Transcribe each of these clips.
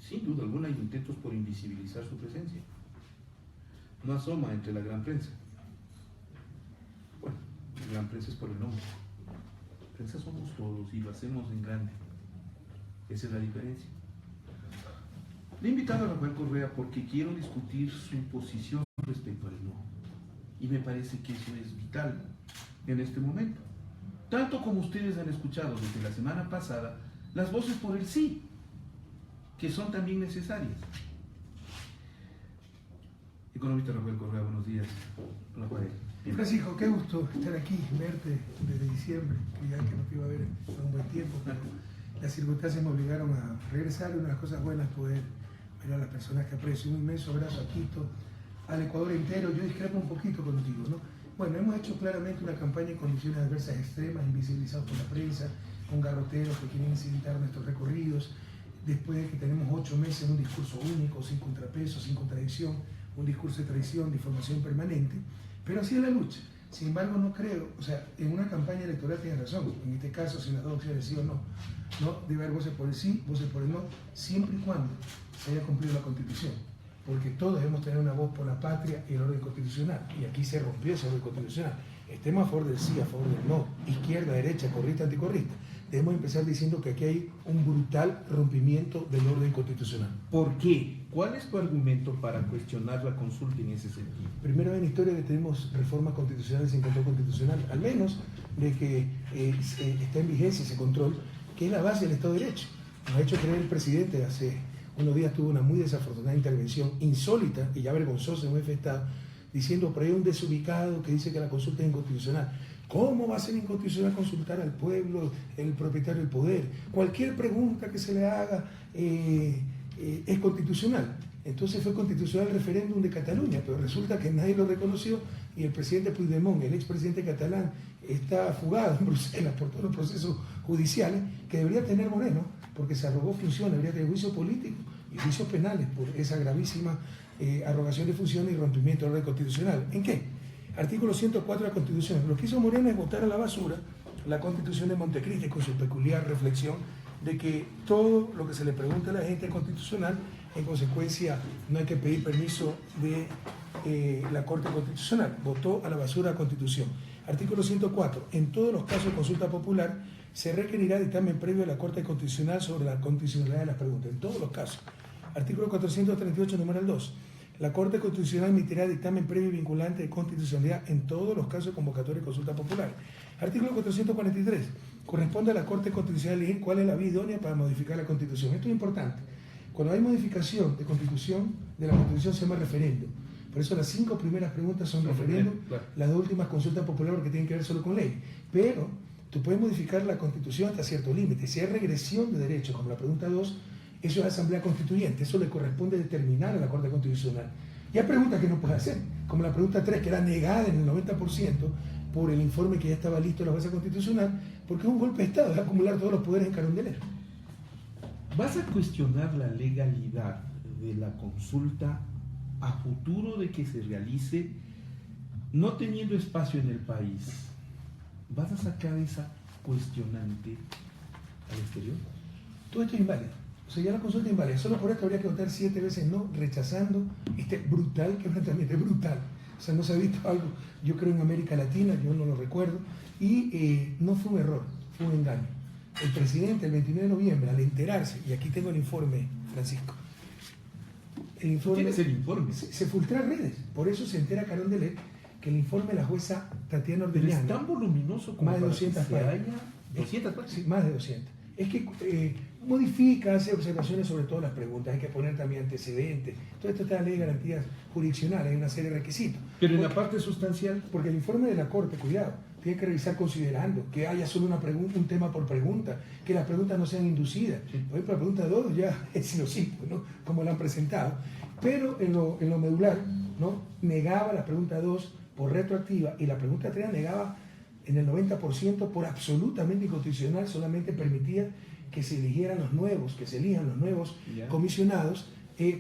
sin duda alguna hay intentos por invisibilizar su presencia. No asoma entre la gran prensa. Bueno, la gran prensa es por el nombre. Prensa somos todos y lo hacemos en grande. Esa es la diferencia. Le he invitado a Rafael Correa porque quiero discutir su posición respecto al no. Y me parece que eso es vital en este momento. Tanto como ustedes han escuchado desde la semana pasada las voces por el sí, que son también necesarias. Economista Rafael Correa, buenos días. Rafael. Francisco, qué gusto estar aquí, verte desde diciembre, que ya que no te iba a ver por un buen tiempo, pero las circunstancias me obligaron a regresar y una de las cosas buenas es poder ver a las personas que aprecio. Un inmenso abrazo a Quito, al Ecuador entero. Yo discrepo un poquito contigo, ¿no? Bueno, hemos hecho claramente una campaña en condiciones adversas extremas, invisibilizados por la prensa, con garroteros que quieren incitar nuestros recorridos, después de que tenemos 8 meses en un discurso único, sin contrapeso, sin contradicción, un discurso de traición, de información permanente, pero así es la lucha. Sin embargo, no creo, o sea, en una campaña electoral tienes razón, en este caso, sin las dos opciones, sí o no, no debe haber voces por el sí, voces por el no, siempre y cuando se haya cumplido la Constitución, porque todos debemos tener una voz por la patria y el orden constitucional, y aquí se rompió ese orden constitucional. Estemos a favor del sí, a favor del no, izquierda, derecha, corrista, anticorrista. Debemos empezar diciendo que aquí hay un brutal rompimiento del orden constitucional. ¿Por qué? ¿Cuál es tu argumento para cuestionar la consulta en ese sentido? Primero en la historia que tenemos reformas constitucionales sin control constitucional, al menos de que está en vigencia ese control, que es la base del Estado de Derecho. Nos ha hecho creer el presidente, hace unos días tuvo una muy desafortunada intervención, insólita y ya vergonzosa en un jefe de Estado, diciendo por ahí un desubicado que dice que la consulta es inconstitucional. ¿Cómo va a ser inconstitucional consultar al pueblo, el propietario del poder? Cualquier pregunta que se le haga es constitucional. Entonces fue constitucional el referéndum de Cataluña, pero resulta que nadie lo reconoció y el presidente Puigdemont, el expresidente catalán, está fugado en Bruselas por todos los procesos judiciales que debería tener Moreno, porque se arrogó funciones, debería tener juicio político y juicios penales por esa gravísima arrogación de funciones y rompimiento del orden constitucional. ¿En qué? Artículo 104 de la Constitución. Lo que hizo Moreno es botar a la basura la Constitución de Montecristi con su peculiar reflexión de que todo lo que se le pregunta a la gente es constitucional, en consecuencia no hay que pedir permiso de la Corte Constitucional. Botó a la basura la Constitución. Artículo 104. En todos los casos de consulta popular se requerirá dictamen previo a la Corte Constitucional sobre la constitucionalidad de las preguntas. En todos los casos. Artículo 438, numeral 2. La Corte Constitucional emitirá dictamen previo y vinculante de constitucionalidad en todos los casos de convocatoria y consulta popular. Artículo 443. Corresponde a la Corte Constitucional elegir cuál es la vía idónea para modificar la Constitución. Esto es importante. Cuando hay modificación de la Constitución se llama referéndum. Por eso las 5 primeras preguntas son referéndum, claro. Las 2 últimas consultas populares porque tienen que ver solo con ley. Pero tú puedes modificar la Constitución hasta cierto límite. Si hay regresión de derechos, como la pregunta 2, eso es asamblea constituyente, eso le corresponde determinar a la Corte Constitucional. Y hay preguntas que no puede hacer, como la pregunta 3, que era negada en el 90% por el informe que ya estaba listo de la base constitucional, porque es un golpe de Estado, es acumular todos los poderes en Carondelet. ¿Vas a cuestionar la legalidad de la consulta a futuro de que se realice, no teniendo espacio en el país? ¿Vas a sacar esa cuestionante al exterior? Todo esto es inválido. O sea, ya la consulta es inválida. Solo por esto habría que votar 7 veces no, rechazando este brutal quebrantamiento. Es brutal. O sea, no se ha visto algo, yo creo, en América Latina, yo no lo recuerdo. Y no fue un error, fue un engaño. El presidente, el 29 de noviembre, al enterarse, y aquí tengo el informe, Francisco. El informe, ¿Tienes el informe? Se filtra en redes. Por eso se entera Carondelet que el informe de la jueza Tatiana Ordeñana. Es tan voluminoso como más de 200 páginas. 200 páginas. Sí, más de 200. Es que modifica, hace observaciones sobre todas las preguntas, hay que poner también antecedentes. Todo esto está en la ley de garantías jurisdiccionales, hay una serie de requisitos. Pero en la parte sustancial. Porque el informe de la Corte, cuidado, tiene que revisar considerando que haya solo una pregunta, un tema por pregunta, que las preguntas no sean inducidas. Por ejemplo, la pregunta 2 ya es sinocito, ¿no? Como la han presentado. Pero en lo medular, ¿no? Negaba la pregunta 2 por retroactiva y la pregunta 3 negaba en el 90% por absolutamente inconstitucional, solamente permitía que se eligieran los nuevos, que se elijan los nuevos comisionados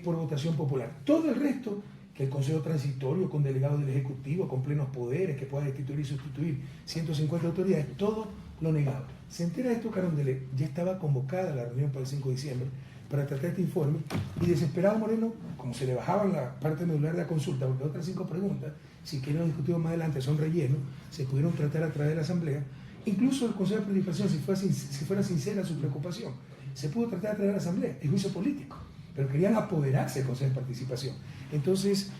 por votación popular. Todo el resto, que el Consejo Transitorio con delegados del Ejecutivo, con plenos poderes, que pueda destituir y sustituir 150 autoridades, todo lo negaba. Se entera de esto Carondelet, ya estaba convocada la reunión para el 5 de diciembre, para tratar este informe, y desesperado Moreno, como se le bajaba la parte medular de la consulta, porque otras 5 preguntas, si quieren discutir más adelante, son relleno, se pudieron tratar a través de la Asamblea. Incluso el Consejo de Participación, si fuera sincera su preocupación, se pudo tratar a través de la Asamblea, es juicio político, pero querían apoderarse del Consejo de Participación. Entonces,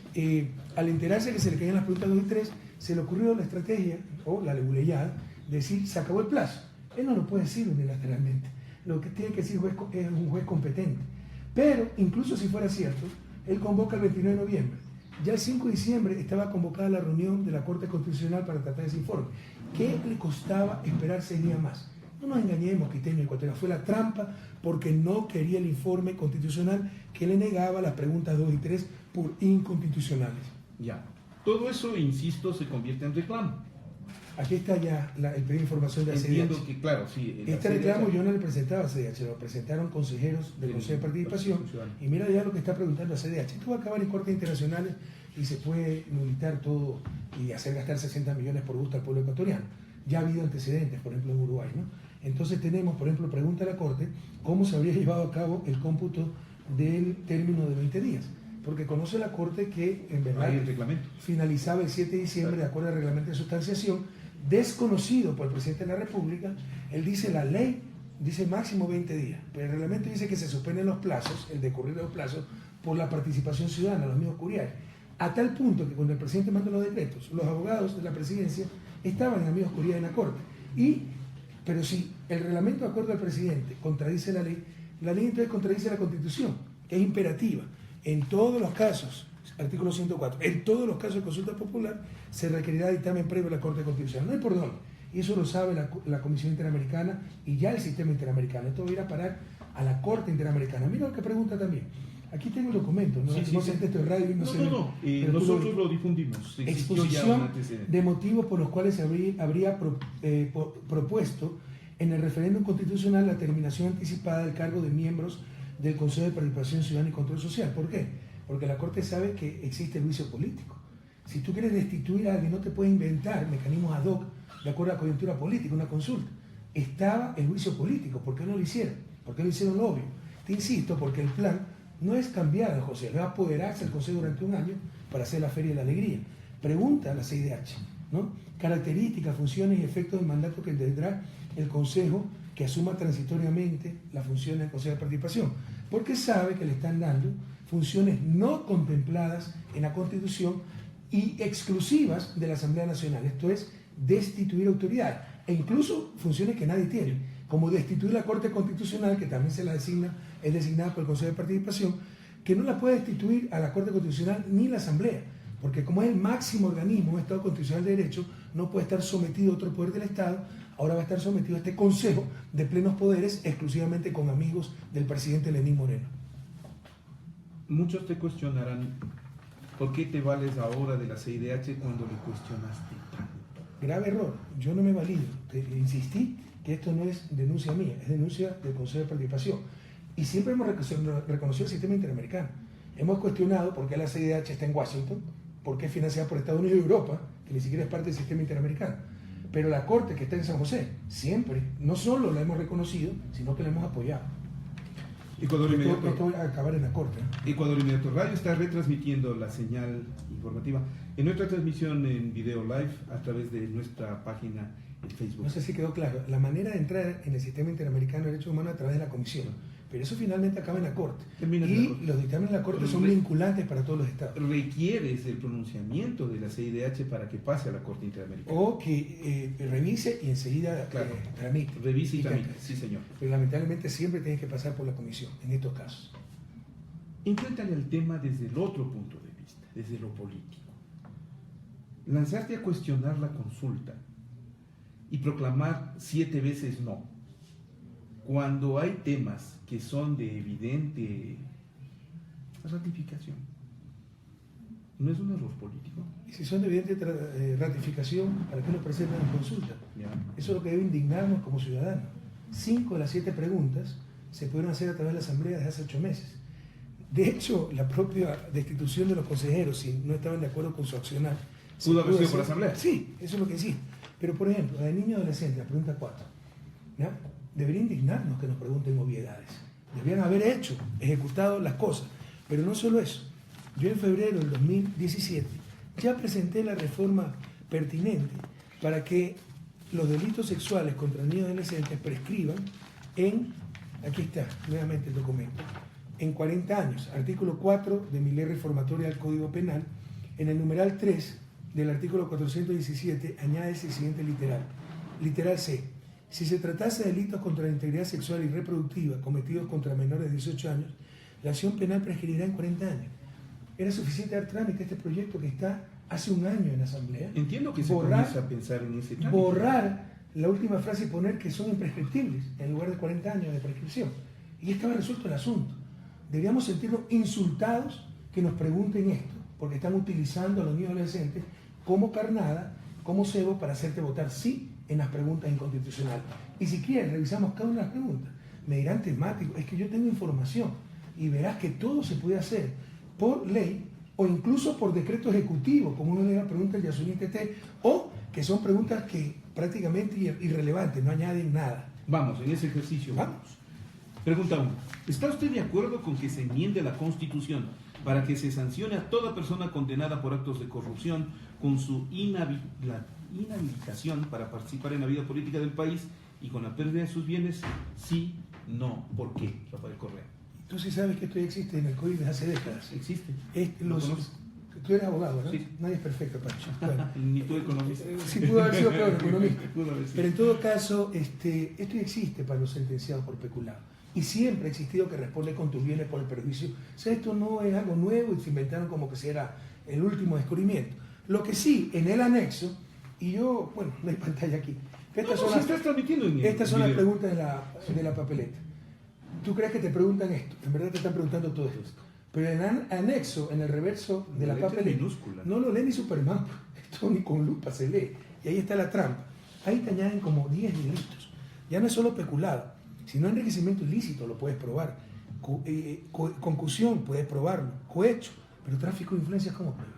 al enterarse que se le caían las preguntas 2 y 3, se le ocurrió la estrategia, o la leguleyada, de decir, se acabó el plazo. Él no lo puede decir unilateralmente. Lo que tiene que decir es un juez competente. Pero, incluso si fuera cierto, él convoca el 29 de noviembre. Ya el 5 de diciembre estaba convocada la reunión de la Corte Constitucional para tratar ese informe. ¿Qué le costaba esperar 6 días más? No nos engañemos, Quiteño y Ecuatoriano. Fue la trampa porque no quería el informe constitucional que le negaba las preguntas 2 y 3 por inconstitucionales. Ya. Todo eso, insisto, se convierte en reclamo. Aquí está ya el pedido de información de la CDH. Entiendo que, claro, sí. Este reclamo yo no le presentaba a CDH, lo presentaron consejeros del Consejo de Participación. Y mira ya lo que está preguntando a CDH. Esto va a acabar en cortes internacionales y se puede militar todo y hacer gastar 60 millones por gusto al pueblo ecuatoriano. Ya ha habido antecedentes, por ejemplo, en Uruguay, ¿no? Entonces tenemos, por ejemplo, pregunta a la Corte cómo se habría llevado a cabo el cómputo del término de 20 días. Porque conoce la Corte que, en verdad, finalizaba el 7 de diciembre, de acuerdo al reglamento de sustanciación, desconocido por el presidente de la República. Él dice, la ley dice máximo 20 días, pero el reglamento dice que se suspenden los plazos, el decurrir de los plazos, por la participación ciudadana, los amigos curiales. A tal punto que cuando el presidente mandó los decretos, los abogados de la presidencia estaban en amigos curiales en la Corte. Pero si el reglamento de acuerdo al presidente contradice la ley entonces contradice la Constitución, que es imperativa. En todos los casos, artículo 104, en todos los casos de consulta popular se requerirá dictamen previo a la Corte Constitucional. No hay por dónde. Y eso lo sabe la Comisión Interamericana y ya el sistema interamericano. Esto va a ir a parar a la Corte Interamericana. Mira lo que pregunta también. Aquí tengo el documento, ¿no? Sí, sé esto de radio. Nosotros lo difundimos. Exposición de motivos por los cuales se habría propuesto en el referéndum constitucional la terminación anticipada del cargo de miembros del Consejo de Participación Ciudadana y Control Social. ¿Por qué? Porque la Corte sabe que existe el juicio político. Si tú quieres destituir a alguien, no te puedes inventar mecanismos ad hoc de acuerdo a la coyuntura política, una consulta. Estaba el juicio político. ¿Por qué no lo hicieron? ¿Por qué no hicieron lo obvio? Te insisto, porque el plan no es cambiar a José, va a apoderarse el Consejo durante un año para hacer la Feria de la Alegría. Pregunta a la CIDH, ¿no? Características, funciones y efectos del mandato que tendrá el Consejo que asuma transitoriamente las funciones del Consejo de Participación, porque sabe que le están dando funciones no contempladas en la Constitución y exclusivas de la Asamblea Nacional, esto es, destituir autoridades, e incluso funciones que nadie tiene, como destituir la Corte Constitucional, que también es designada por el Consejo de Participación, que no la puede destituir a la Corte Constitucional ni la Asamblea, porque como es el máximo organismo de Estado Constitucional de Derecho, no puede estar sometido a otro poder del Estado, ahora va a estar sometido a este Consejo de plenos poderes exclusivamente con amigos del presidente Lenín Moreno. Muchos te cuestionarán, ¿por qué te vales ahora de la CIDH cuando le cuestionaste tanto? Grave error, yo no me valido, insistí que esto no es denuncia mía, es denuncia del Consejo de Participación. Y siempre hemos reconocido el sistema interamericano. Hemos cuestionado por qué la CIDH está en Washington, por qué es financiada por Estados Unidos y Europa, que ni siquiera es parte del sistema interamericano. Pero la Corte que está en San José, siempre, no solo la hemos reconocido, sino que la hemos apoyado. Ecuador Inmediato, esto va a acabar en la Corte. Ecuador Inmediato Radio está retransmitiendo la señal informativa en nuestra transmisión en video live a través de nuestra página en Facebook. No sé si quedó claro. La manera de entrar en el sistema interamericano de derechos humanos a través de la Comisión, pero eso finalmente acaba en la Corte. Los dictámenes de la Corte son vinculantes para todos los estados. Requieres el pronunciamiento de la CIDH para que pase a la Corte Interamericana. O que revise y enseguida tramite. Revise y tramite, sí señor. Pero lamentablemente siempre tienes que pasar por la Comisión, en estos casos. Enfréntale al tema desde el otro punto de vista, desde lo político. Lanzarte a cuestionar la consulta y proclamar 7 veces no, cuando hay temas que son de evidente ratificación, ¿no es un error político? Y si son de evidente ratificación, ¿para qué nos presentan en consulta? Ya. Eso es lo que debe indignarnos como ciudadanos. 5 de las 7 preguntas se pudieron hacer a través de la Asamblea desde hace 8 meses. De hecho, la propia destitución de los consejeros, si no estaban de acuerdo con su accionar, ¿pudo haber sido por la Asamblea? Sí, eso es lo que sí. Pero, por ejemplo, la de niño adolescente, la pregunta 4, ¿ya? Debería indignarnos que nos pregunten obviedades. Debían haber ejecutado las cosas. Pero no solo eso. Yo en febrero del 2017 ya presenté la reforma pertinente para que los delitos sexuales contra niños y adolescentes prescriban aquí está, nuevamente el documento, en 40 años. Artículo 4 de mi ley reformatoria del Código Penal, en el numeral 3 del artículo 417, añade el siguiente literal. Literal C. Si se tratase de delitos contra la integridad sexual y reproductiva cometidos contra menores de 18 años, la acción penal prescribirá en 40 años. Era suficiente dar trámite a este proyecto que está hace un año en la Asamblea. Entiendo que se comienza a pensar en ese trámite. Borrar la última frase y poner que son imprescriptibles en lugar de 40 años de prescripción. Y estaba resuelto el asunto. Deberíamos sentirnos insultados que nos pregunten esto, porque están utilizando a los niños adolescentes como carnada, como cebo para hacerte votar sí en las preguntas inconstitucionales. Y si quieren, revisamos cada una de las preguntas. Me dirán temático, es que yo tengo información y verás que todo se puede hacer por ley o incluso por decreto ejecutivo, como una de las preguntas de Yasuní Tete, o que son preguntas que prácticamente irrelevantes, no añaden nada. Vamos, en ese ejercicio. Vamos. Pregunta 1. ¿Está usted de acuerdo con que se enmiende la Constitución para que se sancione a toda persona condenada por actos de corrupción con su inhabilitación para participar en la vida política del país y con la pérdida de sus bienes? Sí, no. ¿Por qué, Rafael Correa? Tú sí sabes que esto ya existe en el COI desde hace décadas. Existe. Tú eres abogado, ¿no? Sí. Nadie es perfecto, Pancho. Bueno, ni tú economista. Sí, pudo haber sido peor economista. Pero en todo caso, esto ya existe para los sentenciados por peculado. Y siempre ha existido que responde con tus bienes por el perjuicio. O sea, esto no es algo nuevo y se inventaron como que si era el último descubrimiento. Lo que sí, en el anexo, y yo, bueno, no hay pantalla aquí. Estas son las preguntas de la papeleta. ¿Tú crees que te preguntan esto? En verdad te están preguntando todo esto. Pero en el anexo, en el reverso de la papeleta, no lo lee ni Superman. Esto ni con lupa se lee. Y ahí está la trampa. Ahí te añaden como 10 delitos. Ya no es solo peculado, sino enriquecimiento ilícito, lo puedes probar. Concusión, puedes probarlo. Cohecho, pero tráfico de influencias, ¿cómo pruebas?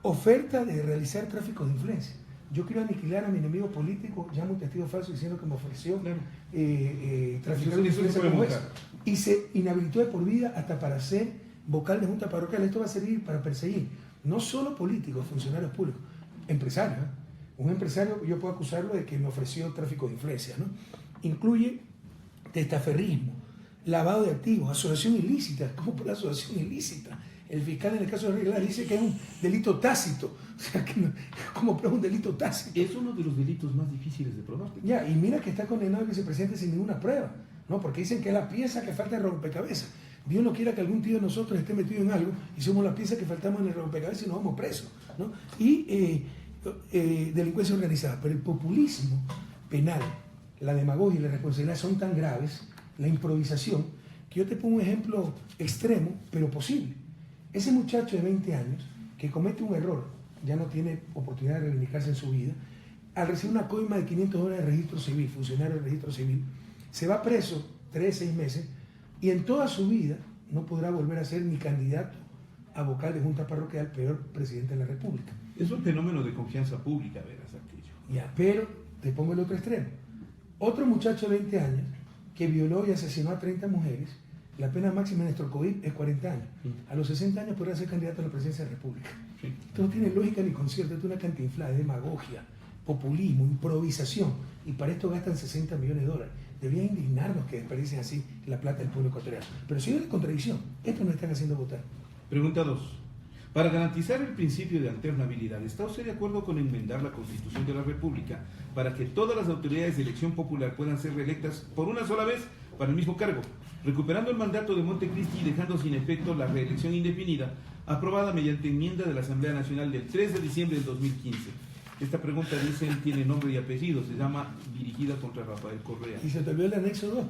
Oferta de realizar tráfico de influencias. Yo quiero aniquilar a mi enemigo político, llamo un testigo falso diciendo que me ofreció traficar de influencia como esa. Y se inhabilitó de por vida hasta para ser vocal de junta parroquial. Esto va a servir para perseguir no solo políticos, funcionarios públicos, empresarios. Un empresario, yo puedo acusarlo de que me ofreció tráfico de influencias, ¿no? Incluye testaferrismo, lavado de activos, asociación ilícita. ¿Cómo por la asociación ilícita? El fiscal en el caso de Regla dice que es un delito tácito. O sea, que no, ¿cómo prueba un delito tácito? Es uno de los delitos más difíciles de probar. Ya, y mira que está condenado el vicepresidente sin ninguna prueba, ¿no? Porque dicen que es la pieza que falta en el rompecabezas. Dios no quiera que algún tío de nosotros esté metido en algo y somos la pieza que faltamos en el rompecabezas y nos vamos presos, ¿no? Y delincuencia organizada. Pero el populismo penal, la demagogia y la responsabilidad son tan graves, la improvisación, que yo te pongo un ejemplo extremo, pero posible. Ese muchacho de 20 años que comete un error, ya no tiene oportunidad de reivindicarse en su vida, al recibir una coima de $500 de registro civil, funcionario de registro civil, se va preso 3-6 meses y en toda su vida no podrá volver a ser ni candidato a vocal de junta parroquial, peor presidente de la República. Es un fenómeno de confianza pública, verás aquello. Ya, pero te pongo el otro extremo. Otro muchacho de 20 años que violó y asesinó a 30 mujeres, la pena máxima en nuestro COVID es 40 años. A los 60 años podrá ser candidato a la presidencia de la República. Sí. Esto no tiene lógica ni concierto, esto es una cantinflada, demagogia, populismo, improvisación. Y para esto gastan $60 millones. Debía indignarnos que desperdicien así la plata del pueblo ecuatoriano. Pero si hay una contradicción, esto nos están haciendo votar. Pregunta 2. Para garantizar el principio de alternabilidad, ¿está usted de acuerdo con enmendar la Constitución de la República para que todas las autoridades de elección popular puedan ser reelectas por una sola vez para el mismo cargo, recuperando el mandato de Montecristi y dejando sin efecto la reelección indefinida, aprobada mediante enmienda de la Asamblea Nacional del 3 de diciembre del 2015? Esta pregunta, dicen, tiene nombre y apellido, se llama dirigida contra Rafael Correa. Y se te olvidó el anexo 2,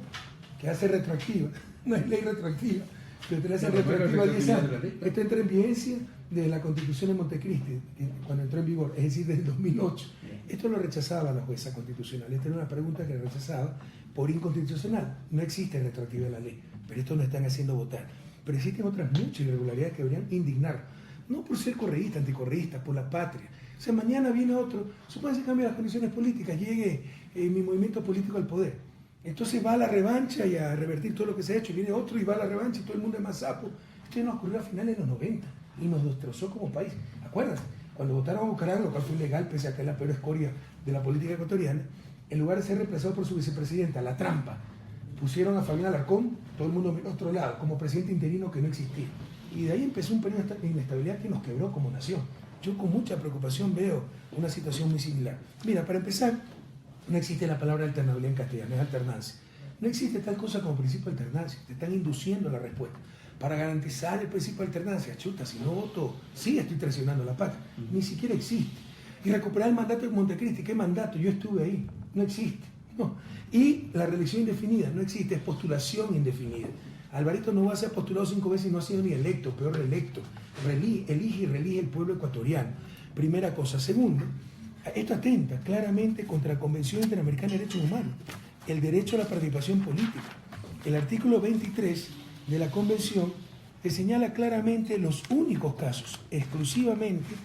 que hace retroactiva. No hay ley retroactiva, pero te la hace retroactiva a 10 años. Esto entra en vigencia de la Constitución de Montecristi, cuando entró en vigor, es decir, desde el 2008. Esto lo rechazaba la jueza constitucional. Esta era una pregunta que rechazaba por inconstitucional. No existe retroactividad en la ley, pero esto nos están haciendo votar. Pero existen otras muchas irregularidades que deberían indignar, no por ser correísta, anticorreísta, por la patria. O sea, mañana viene otro, supongo que se cambian las condiciones políticas, llegue mi movimiento político al poder. Entonces va a la revancha y a revertir todo lo que se ha hecho, y viene otro y va a la revancha y todo el mundo es más sapo. Esto nos ocurrió a finales de los 90 y nos destrozó como país. ¿Acuerdas? Cuando votaron a Bucaram, lo cual fue ilegal, pese a que es la peor escoria de la política ecuatoriana, en lugar de ser reemplazado por su vicepresidenta, la trampa, pusieron a Fabián Alarcón, todo el mundo miró a otro lado, como presidente interino que no existía. Y de ahí empezó un periodo de inestabilidad que nos quebró como nación. Yo con mucha preocupación veo una situación muy similar. Mira, para empezar, no existe la palabra alternabilidad en castellano, es alternancia. No existe tal cosa como principio de alternancia, te están induciendo la respuesta. Para garantizar el principio de alternancia, chuta, si no voto, sí estoy traicionando la patria. Ni siquiera existe. Y recuperar el mandato de Montecristi, ¿qué mandato? Yo estuve ahí, no existe. No. Y la reelección indefinida, no existe, es postulación indefinida. Alvarito Noboa se ha postulado 5 veces y no ha sido ni electo, peor reelecto. Elige y reelige el pueblo ecuatoriano. Primera cosa. Segundo, esto atenta claramente contra la Convención Interamericana de Derechos Humanos, el derecho a la participación política. El artículo 23 de la Convención te señala claramente los únicos casos, exclusivamente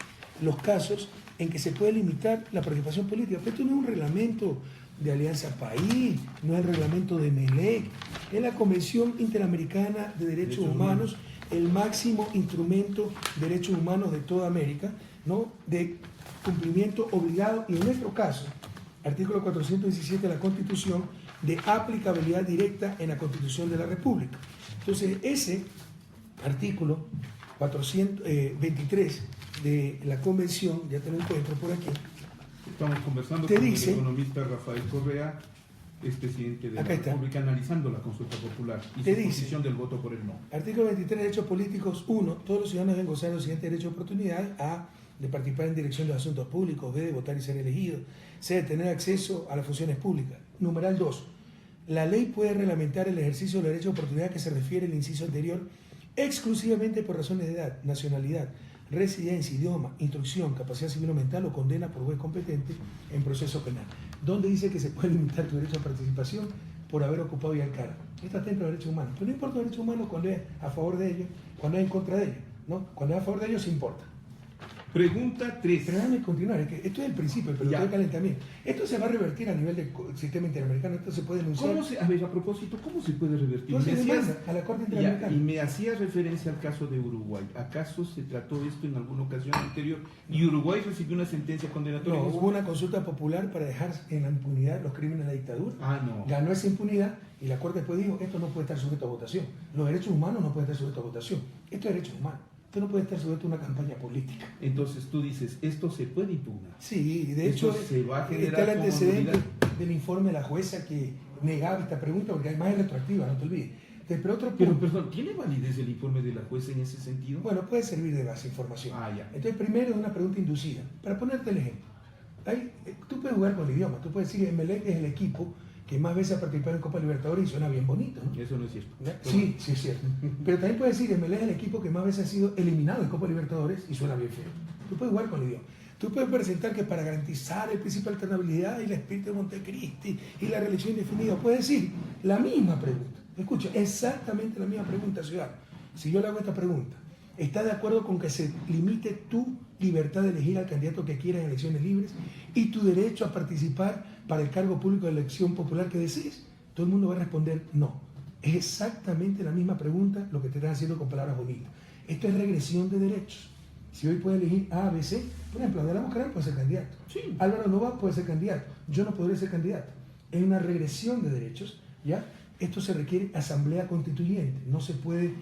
los casos en que se puede limitar la participación política. Pero esto no es un reglamento de Alianza País, no es el reglamento de MELEC, es la Convención Interamericana de Derechos Humanos, el máximo instrumento de derechos humanos de toda América, ¿no? De cumplimiento obligado, y en nuestro caso, artículo 417 de la Constitución, de aplicabilidad directa en la Constitución de la República. Entonces, ese artículo 423 de la Convención, ya te lo encuentro por aquí, estamos conversando con el economista Rafael Correa, expresidente de la República, analizando la consulta popular y su posición del voto por el no. Artículo 23, derechos políticos. 1. Todos los ciudadanos deben gozar de los siguientes derechos de oportunidad: A, de participar en dirección de los asuntos públicos; B, de votar y ser elegido; C, de tener acceso a las funciones públicas. Numeral 2. La ley puede reglamentar el ejercicio de los derechos de oportunidad que se refiere al inciso anterior exclusivamente por razones de edad, nacionalidad, residencia, idioma, instrucción, capacidad civil o mental, o condena por juez competente en proceso penal. ¿Dónde dice que se puede limitar tu derecho a participación por haber ocupado ya el cargo? Está atento a los derechos humanos. Pero no importa los derechos humanos cuando es a favor de ellos, cuando es en contra de ellos, ¿no? Cuando es a favor de ellos, sí importa. Pregunta 3. Pero déjame continuar, es que esto es el principio, el peloteo de calentamiento. Esto se va a revertir a nivel del sistema interamericano, esto se puede denunciar. A ver, a propósito, ¿cómo se puede revertir? A la Corte Interamericana. Y me hacías referencia al caso de Uruguay. ¿Acaso se trató esto en alguna ocasión anterior y Uruguay recibió una sentencia condenatoria? No, hubo una consulta popular para dejar en la impunidad los crímenes de la dictadura. No. Ganó esa impunidad y la Corte después dijo: esto no puede estar sujeto a votación. Los derechos humanos no pueden estar sujetos a votación. Esto es derechos humanos. Esto no puede estar sujeto a una campaña política. Entonces tú dices, esto se puede impugnar. Sí, de hecho está el antecedente del informe de la jueza que negaba esta pregunta, porque además es retroactiva, no te olvides. Pero perdón, ¿tiene validez el informe de la jueza en ese sentido? Bueno, puede servir de base información. Ya. Entonces, primero es una pregunta inducida. Para ponerte el ejemplo, tú puedes jugar con el idioma, tú puedes decir que MELEC es el equipo que más veces ha participado en Copa Libertadores y suena bien bonito, ¿no? Eso no es cierto. Sí, sí es cierto. Pero también puedes decir que MELEC es el equipo que más veces ha sido eliminado en Copa Libertadores y suena bien feo. Tú puedes jugar con el idioma. Tú puedes presentar que para garantizar el principio de alternabilidad y el espíritu de Montecristi y la reelección indefinida, puedes decir la misma pregunta. Escucha, exactamente la misma pregunta, ciudadano. Si yo le hago esta pregunta, ¿está de acuerdo con que se limite tu libertad de elegir al candidato que quieras en elecciones libres y tu derecho a participar para el cargo público de elección popular que desees? Todo el mundo va a responder no. Es exactamente la misma pregunta, lo que te están haciendo con palabras bonitas. Esto es regresión de derechos. Si hoy puede elegir A, B, C, por ejemplo, Adela Bucaram puede ser candidato. Sí. Álvaro Noboa puede ser candidato. Yo no podré ser candidato. Es una regresión de derechos, ¿ya? Esto se requiere asamblea constituyente. No se puede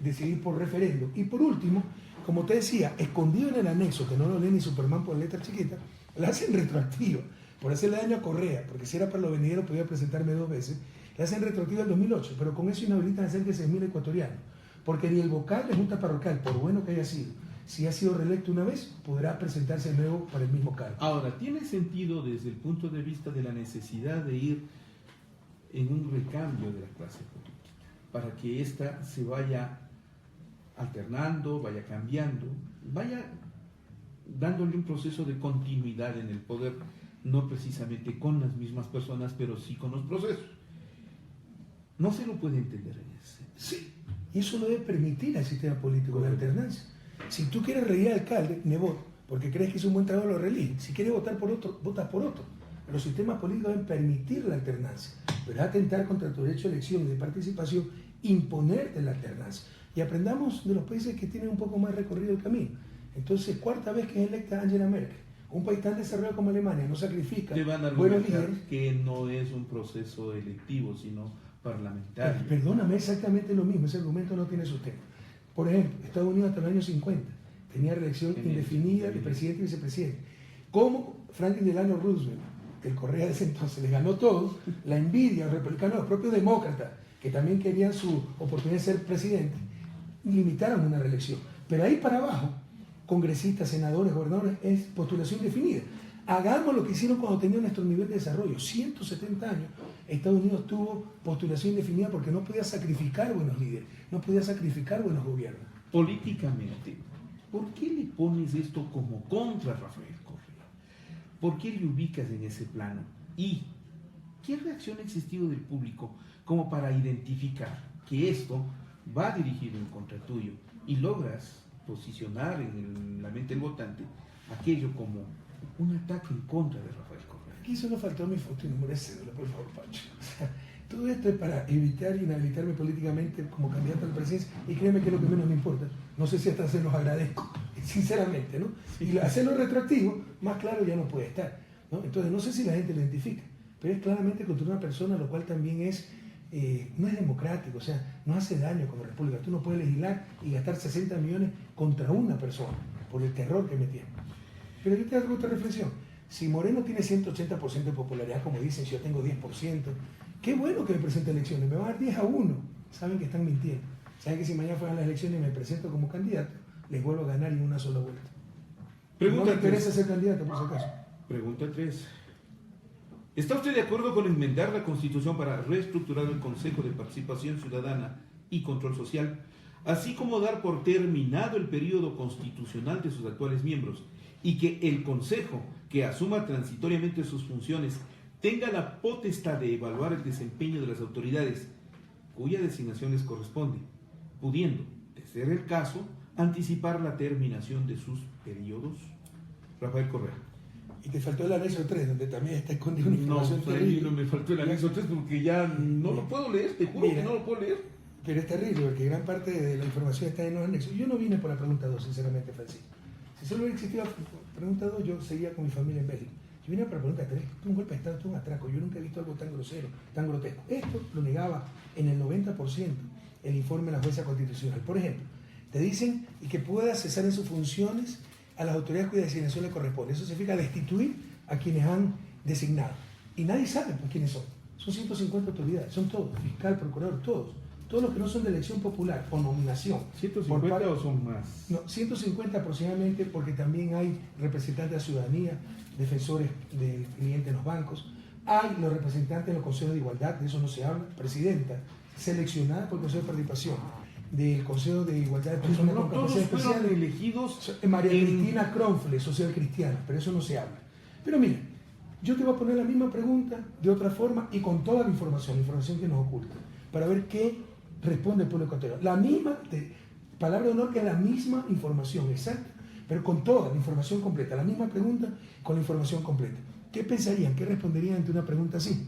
decidir por referéndum. Y por último, como te decía, escondido en el anexo, que no lo lee ni Superman por letra chiquita, la hacen retroactiva. Por hacerle daño a Correa, porque si era para los venideros podía presentarme 2 veces, la hacen retroactiva en 2008, pero con eso inhabilitan a cerca de 6.000 ecuatorianos. Porque ni el vocal de Junta Parroquial, por bueno que haya sido, si ha sido reelecto una vez, podrá presentarse de nuevo para el mismo cargo. Ahora, ¿tiene sentido desde el punto de vista de la necesidad de ir en un recambio de la clase política, para que ésta se vaya alternando, vaya cambiando, vaya dándole un proceso de continuidad en el poder, no precisamente con las mismas personas, pero sí con los procesos? No se lo puede entender en ese sentido. Sí, y eso no debe permitir al sistema político la alternancia. Si tú quieres reelegir al alcalde, voto, porque crees que es un buen trabajo, lo reeliges. Si quieres votar por otro, votas por otro. Los sistemas políticos deben permitir la alternancia. pero es atentar contra tu derecho de elección y de participación, imponerte la alternancia. Y aprendamos de los países que tienen un poco más recorrido el camino. Entonces, cuarta vez que es electa Angela Merkel. Un país tan desarrollado como Alemania no sacrifica Te van a buenos argumentar líderes. que no es un proceso electivo, sino parlamentario. Perdóname, exactamente lo mismo. Ese argumento no tiene sustento. Por ejemplo, Estados Unidos hasta el año 50 tenía reelección indefinida de presidente y vicepresidente. Como Franklin Delano Roosevelt, el Correa de ese entonces, les ganó todo, la envidia a los republicanos, los propios demócratas, que también querían su oportunidad de ser presidente, limitaron una reelección. Pero ahí para abajo, congresistas, senadores, gobernadores, es postulación indefinida. Hagamos lo que hicieron cuando tenían nuestro nivel de desarrollo. 170 años, Estados Unidos tuvo postulación indefinida porque no podía sacrificar buenos líderes, no podía sacrificar buenos gobiernos. Políticamente, ¿por qué le pones esto como contra Rafael Correa? ¿Por qué le ubicas en ese plano? ¿Y qué reacción ha existido del público como para identificar que esto va dirigido en contra tuyo y logras posicionar en la mente del votante aquello como un ataque en contra de Rafael Correa? Aquí solo faltó mi foto y número de cédula, por favor, Pancho. O sea, todo esto es para evitar inhabilitarme políticamente como candidato a la presidencia, y créeme que es lo que menos me importa. No sé si hasta se los agradezco, sinceramente, ¿no? Y hacerlo retroactivo, más claro ya no puede estar, ¿no? Entonces, no sé si la gente lo identifica, pero es claramente contra una persona, lo cual también es, no es democrático, o sea, no hace daño como república. Tú no puedes legislar y gastar 60 millones contra una persona, por el terror que me tiene. Pero yo te hago otra reflexión. Si Moreno tiene 180% de popularidad, como dicen, si yo tengo 10%, qué bueno que me presente elecciones, me va a dar 10-1. Saben que están mintiendo. Saben que si mañana fueran las elecciones y me presento como candidato, les vuelvo a ganar en una sola vuelta. Pregunta no me interesa ser candidato, por si acaso. Pregunta 3. ¿Está usted de acuerdo con enmendar la Constitución para reestructurar el Consejo de Participación Ciudadana y Control Social, así como dar por terminado el periodo constitucional de sus actuales miembros, y que el Consejo, que asuma transitoriamente sus funciones, tenga la potestad de evaluar el desempeño de las autoridades cuya designación les corresponde, pudiendo, de ser el caso, anticipar la terminación de sus periodos? Rafael Correa. Y te faltó el anexo 3, donde también está escondida una información terrible. No, me faltó el anexo 3 porque ya no lo puedo leer, te juro. Mira, que no lo puedo leer. Pero es terrible porque gran parte de la información está en los anexos. Yo no vine por la pregunta 2, sinceramente, Francisco. Si solo hubiera existido la pregunta 2, yo seguía con mi familia en México. Yo vine para la pregunta 3, tuvo un golpe de Estado, tuvo un atraco. Yo nunca he visto algo tan grosero, tan grotesco. Esto lo negaba en el 90% el informe de la jueza constitucional. Por ejemplo, te dicen y que pueda cesar en sus funciones a las autoridades cuya designación le corresponde. Eso significa destituir a quienes han designado. Y nadie sabe por quiénes son. Son 150 autoridades, son todos, fiscal, procurador, todos. Todos los que no son de elección popular o nominación. ¿150 o son más? No, 150 aproximadamente, porque también hay representantes de la ciudadanía, defensores del cliente en los bancos, hay los representantes de los consejos de igualdad, de eso no se habla, presidenta, seleccionada por el Consejo de Participación, del Consejo de Igualdad de Personas con Capacidad Especial, elegidos María Cristina Kronfle, social cristiana, pero eso no se habla. Pero mira, yo te voy a poner la misma pregunta de otra forma y con toda la información que nos oculta, para ver qué responde el pueblo ecuatoriano. La misma, palabra de honor, que es la misma información, exacta, pero con toda la información completa, la misma pregunta con la información completa. ¿Qué pensarían? ¿Qué responderían ante una pregunta así?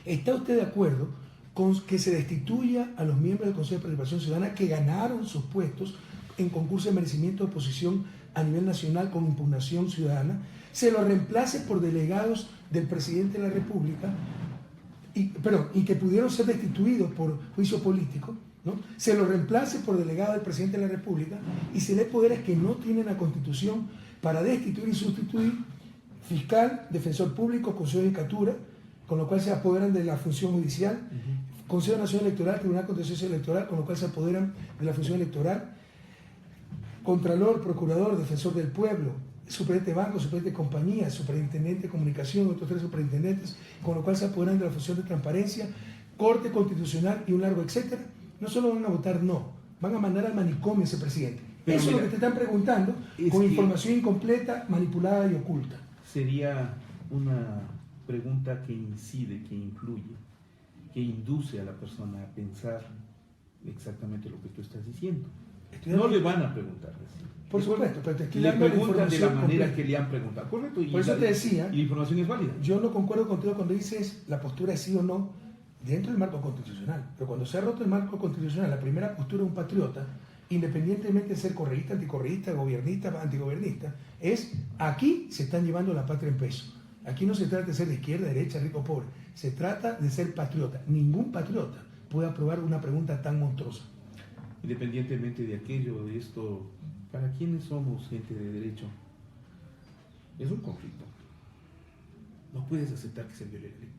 ¿Está usted de acuerdo con que se destituya a los miembros del Consejo de Participación Ciudadana que ganaron sus puestos en concurso de merecimiento de oposición a nivel nacional con impugnación ciudadana, se los reemplace por delegados del presidente de la República y que pudieron ser destituidos por juicio político, ¿no? Se los reemplace por delegados del presidente de la República y se dé poderes que no tienen la Constitución para destituir y sustituir fiscal, defensor público, Consejo de Judicatura, con lo cual se apoderan de la función judicial, Consejo Nacional Electoral, Tribunal Contencioso Electoral, con lo cual se apoderan de la función electoral, Contralor, Procurador, Defensor del Pueblo, Superintendente de Banco, Superintendente de Compañía, Superintendente de Comunicación, otros 3 superintendentes, con lo cual se apoderan de la función de transparencia, Corte Constitucional y un largo etcétera. No solo van a votar no, van a mandar al manicomio a ese presidente. Pero eso mira, es lo que te están preguntando, con información incompleta, manipulada y oculta. Sería una pregunta que incide, que influye, que induce a la persona a pensar exactamente lo que tú estás diciendo. No le van a preguntar así. Por supuesto, pero te estoy le dando preguntan de la manera completa que le han preguntado. Correcto. Por eso te decía, y la información es válida. yo no concuerdo contigo cuando dices la postura es sí o no, dentro del marco constitucional. Pero cuando se ha roto el marco constitucional, la primera postura de un patriota, independientemente de ser correísta, anticorreísta, gobernista, antigobernista, es aquí se están llevando la patria en peso. Aquí no se trata de ser de izquierda, derecha, rico o pobre. Se trata de ser patriota. Ningún patriota puede aprobar una pregunta tan monstruosa. Independientemente de aquello, de esto, ¿para quiénes somos gente de derecho? Es un conflicto. No puedes aceptar que se viole la ley.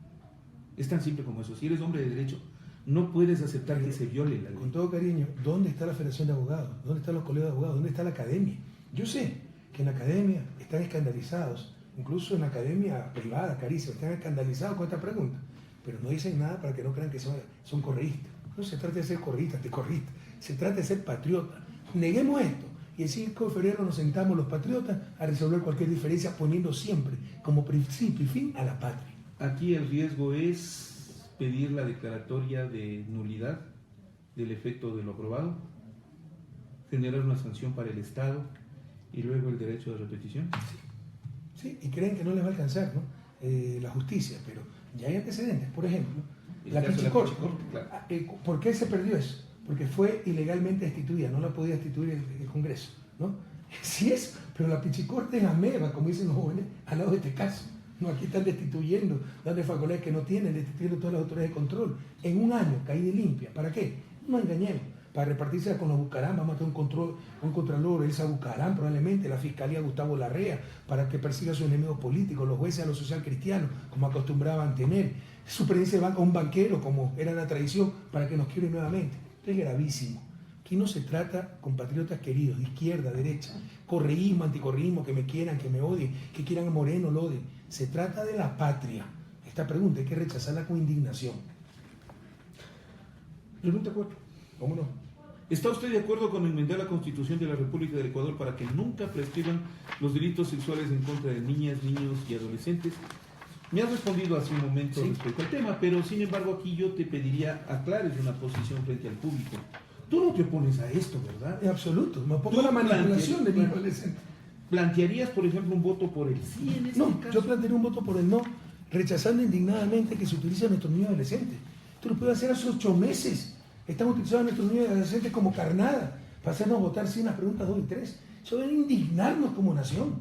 Es tan simple como eso. Si eres hombre de derecho, no puedes aceptar que se viole la ley. Con todo cariño, ¿dónde está la Federación de Abogados? ¿Dónde están los colegios de abogados? ¿Dónde está la academia? Yo sé que en la academia están escandalizados, incluso en la academia privada, carísima, están escandalizados con esta pregunta, pero no dicen nada para que no crean que son correístas. No se trata de ser correísta, anticorreísta, se trata de ser patriota. Neguemos esto y el 5 de febrero nos sentamos los patriotas a resolver cualquier diferencia poniendo siempre como principio y fin a la patria. Aquí el riesgo es pedir la declaratoria de nulidad del efecto de lo aprobado, generar una sanción para el Estado y luego el derecho de repetición. Sí, y creen que no les va a alcanzar, ¿no? La justicia, pero ya hay antecedentes. Por ejemplo, la Pichicorte. Claro. ¿Por qué se perdió eso? Porque fue ilegalmente destituida, no la podía destituir el Congreso, ¿no? Sí es, pero la Pichicorte es ameba, como dicen los jóvenes, al lado de este caso. No, aquí están destituyendo, dando facultades que no tienen, destituyendo todas las autoridades de control. En un año, caída limpia. ¿Para qué? No engañemos. Para repartirse con los Bucaram, vamos a tener un contralor, Elsa Bucaram probablemente, la Fiscalía Gustavo Larrea, para que persiga a sus enemigos políticos, los jueces a los social cristianos, como acostumbraban tener, su presidencia de banca a un banquero, como era la tradición, para que nos quiebren nuevamente. Esto es gravísimo. Aquí no se trata, compatriotas queridos, de izquierda, derecha, correísmo, anticorreísmo, que me quieran, que me odien, que quieran a Moreno, lo odien. Se trata de la patria. Esta pregunta hay que rechazarla con indignación. Pregunta 4. ¿Cómo no? ¿Está usted de acuerdo con enmendar la Constitución de la República del Ecuador para que nunca prescriban los delitos sexuales en contra de niñas, niños y adolescentes? Me has respondido hace un momento respecto al tema, pero sin embargo aquí yo te pediría aclares una posición frente al público. Tú no te opones a esto, ¿verdad? En absoluto. Me opongo a la manipulación de mi adolescente. ¿Plantearías, por ejemplo, un voto por el sí en este caso? Yo plantearía un voto por el no, rechazando indignadamente que se utilice a nuestros niños adolescentes. Esto lo puede hacer hace 8 meses. Están utilizando a nuestros niños adolescentes como carnada para hacernos votar sin las preguntas 2 y 3. Eso debe indignarnos como nación,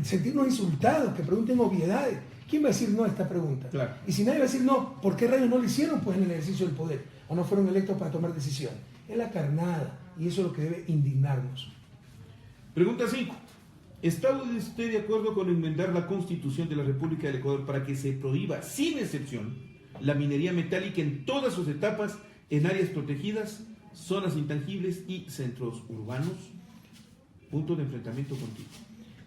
sentirnos insultados, que pregunten obviedades. ¿Quién va a decir no a esta pregunta? Claro. Y si nadie va a decir no, ¿por qué rayos no lo hicieron pues en el ejercicio del poder? ¿O no fueron electos para tomar decisiones? Es la carnada y eso es lo que debe indignarnos. Pregunta 5. ¿Está usted de acuerdo con enmendar la Constitución de la República del Ecuador para que se prohíba, sin excepción, la minería metálica en todas sus etapas, en áreas protegidas, zonas intangibles y centros urbanos? Punto de enfrentamiento contigo.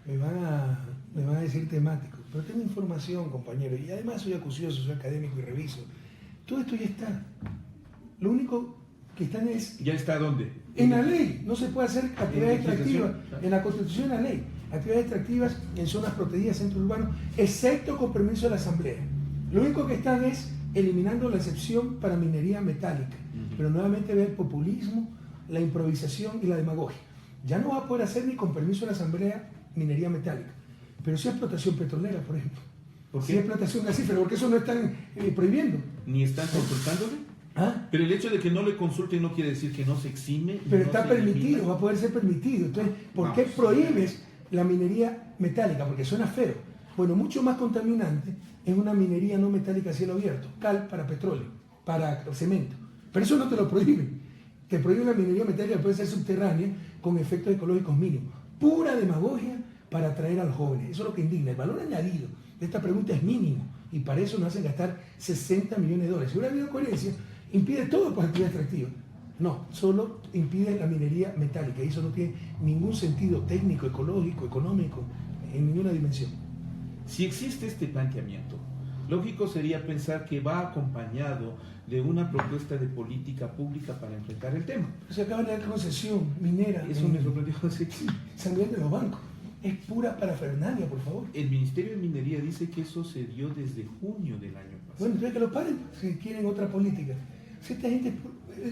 Me van a decir temático, pero tengo información, compañero, y además soy acucioso, soy académico y reviso. Todo esto ya está. Lo único que están es... ¿Ya está dónde? En la ley. No se puede hacer actividades extractivas. En la Constitución, la ley. Actividades extractivas en zonas protegidas, centros urbanos, excepto con permiso de la Asamblea. Lo único que están es eliminando la excepción para minería metálica. Pero nuevamente ve el populismo, la improvisación y la demagogia. Ya no va a poder hacer ni con permiso de la Asamblea minería metálica, pero sí explotación petrolera, por ejemplo. ¿Por qué? Sí explotación gasífera, porque eso no están prohibiendo. ¿Ni están consultándole? ¿Ah? Pero el hecho de que no le consulten no quiere decir que no se exime. Pero no está se permitido, elimina. va a poder ser permitido. Entonces, ¿por qué prohíbes la minería metálica? Porque suena feo. Bueno, mucho más contaminante es una minería no metálica a cielo abierto, cal para petróleo, para cemento. Pero eso no te lo prohíben. Te prohíben la minería metálica que puede ser subterránea con efectos ecológicos mínimos. Pura demagogia para atraer a los jóvenes. Eso es lo que indigna. El valor añadido de esta pregunta es mínimo y para eso nos hacen gastar 60 millones de dólares. Si hubiera habido coherencia, impide todo por actividad extractiva. No, solo impide la minería metálica y eso no tiene ningún sentido técnico, ecológico, económico, en ninguna dimensión. Si existe este planteamiento, lógico sería pensar que va acompañado de una propuesta de política pública para enfrentar el tema. Se acaba de dar concesión minera. Eso me sorprendió. Sí. Sangre de los bancos. Es pura parafernalia, por favor. El Ministerio de Minería dice que eso se dio desde junio del año pasado. Bueno, entonces que lo paren si quieren otra política. Si esta gente,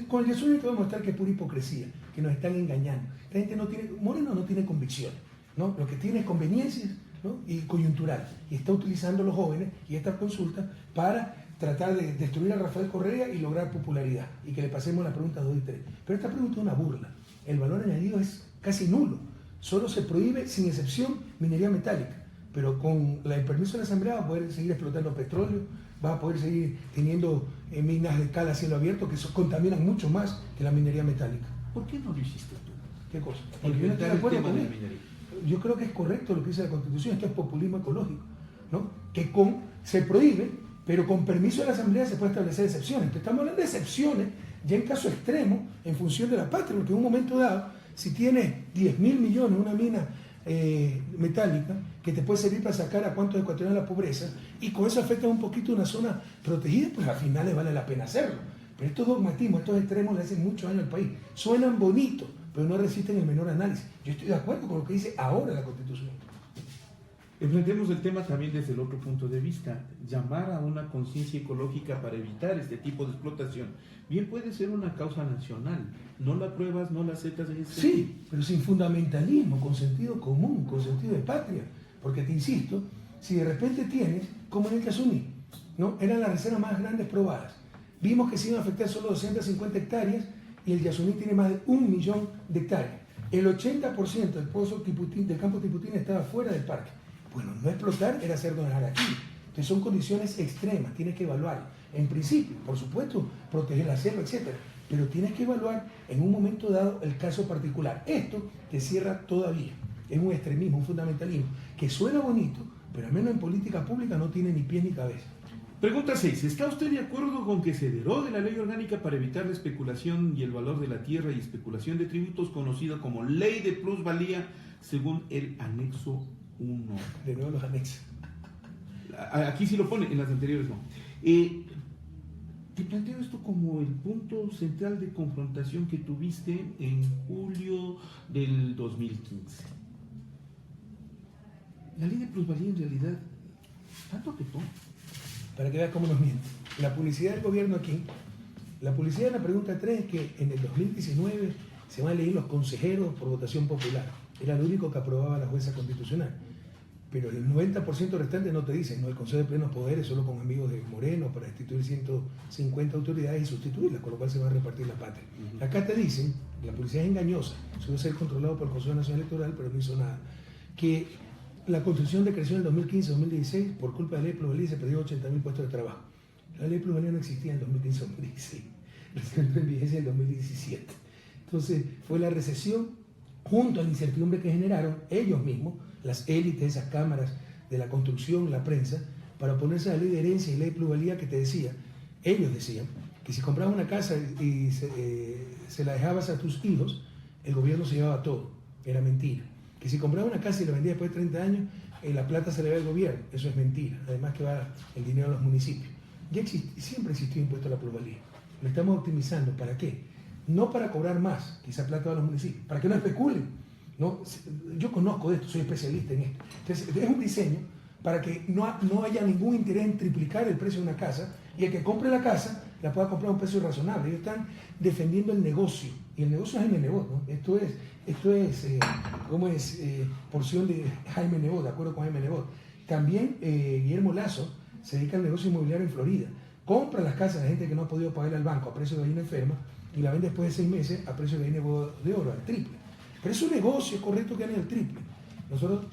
con el resumen te voy a mostrar que es pura hipocresía, que nos están engañando. Esta gente no tiene, Moreno no tiene convicciones, ¿no? Lo que tiene es conveniencias, ¿no? Y coyuntural. Y está utilizando a los jóvenes y estas consultas para tratar de destruir a Rafael Correa y lograr popularidad y que le pasemos la pregunta 2 y 3. Pero esta pregunta es una burla. El valor añadido es casi nulo. Solo se prohíbe, sin excepción, minería metálica. Pero con el permiso de la Asamblea va a poder seguir explotando petróleo, va a poder seguir teniendo minas de cal a cielo abierto que contaminan mucho más que la minería metálica. ¿Por qué no lo hiciste tú? ¿Qué cosa? Porque yo no estoy de acuerdo con él. Yo creo que es correcto lo que dice la Constitución, esto es populismo ecológico, ¿no? Que se prohíbe, pero con permiso de la Asamblea se puede establecer excepciones. Entonces, estamos hablando de excepciones ya en caso extremo en función de la patria, porque en un momento dado, si tienes 10.000 millones, una mina metálica, que te puede servir para sacar a cuántos ecuatorianos de la pobreza, y con eso afecta un poquito una zona protegida, pues al final le vale la pena hacerlo. Pero estos dogmatismos, estos extremos le hacen mucho daño al país. Suenan bonitos, pero no resisten el menor análisis. Yo estoy de acuerdo con lo que dice ahora la Constitución. Planteemos el tema también desde el otro punto de vista, llamar a una conciencia ecológica para evitar este tipo de explotación. Bien puede ser una causa nacional, no la apruebas, no la aceptas. Sí, pero sin fundamentalismo, con sentido común, con sentido de patria. Porque te insisto, si de repente tienes, como en el Yasuní, ¿no? Eran las reservas más grandes probadas. Vimos que se iban a afectar solo 250 hectáreas y el Yasuní tiene más de 1 millón de hectáreas. El 80% del pozo Tiputín, del campo Tiputín estaba fuera del parque. Bueno, no explotar era hacer donar aquí. Entonces son condiciones extremas, tienes que evaluar. En principio, por supuesto, proteger la selva, etc. Pero tienes que evaluar en un momento dado el caso particular. Esto te cierra todavía. Es un extremismo, un fundamentalismo, que suena bonito, pero al menos en política pública no tiene ni pie ni cabeza. Pregunta 6. ¿Está usted de acuerdo con que se derogue la ley orgánica para evitar la especulación y el valor de la tierra y especulación de tributos, conocida como ley de plusvalía, según el anexo 1? De nuevo los anexos. Aquí sí lo pone, en las anteriores no. Te planteo esto como el punto central de confrontación que tuviste en julio del 2015. La ley de plusvalía en realidad, ¿tanto que toma? Para que veas cómo nos miente. La publicidad del gobierno aquí, la publicidad de la pregunta 3 es que en el 2019 se van a elegir los consejeros por votación popular. Era lo único que aprobaba la jueza constitucional. Pero el 90% restante no te dicen, ¿no? El Consejo de Plenos Poderes solo con amigos de Moreno para destituir 150 autoridades y sustituirlas, con lo cual se va a repartir la patria. Acá te dicen, la publicidad es engañosa, suele ser controlado por el Consejo Nacional Electoral, pero no hizo nada, que la Constitución decreció en el 2015-2016, por culpa de la ley de plusvalía se perdió 80.000 puestos de trabajo. La ley de plusvalía no existía en el 2015-2016, entró en vigencia en el 2017. Entonces fue la recesión junto a la incertidumbre que generaron ellos mismos, las élites, esas cámaras de la construcción, la prensa, para oponerse a la ley de herencia y ley de plusvalía que te decía, ellos decían, que si comprabas una casa y se la dejabas a tus hijos, el gobierno se llevaba todo. Era mentira. Que si comprabas una casa y la vendías después de 30 años, la plata se le va al gobierno. Eso es mentira. Además que va el dinero a los municipios. Siempre existió impuesto a la plusvalía. Lo estamos optimizando. ¿Para qué? No para cobrar más, que esa plata va a los municipios, para que no especulen. ¿No? Yo conozco de esto, soy especialista en esto. Entonces, es un diseño para que no haya ningún interés en triplicar el precio de una casa y el que compre la casa la pueda comprar a un precio razonable. Ellos están defendiendo el negocio y el negocio es Jaime Nebot, ¿no? Esto es porción de Jaime Nebot, de acuerdo con Jaime Nebot. También Guillermo Lazo se dedica al negocio inmobiliario en Florida. Compra las casas de gente que no ha podido pagar al banco a precio de gallina enferma y la vende después de 6 meses a precio de gallina de oro, al triple. Pero es un negocio, es correcto que gane el triple.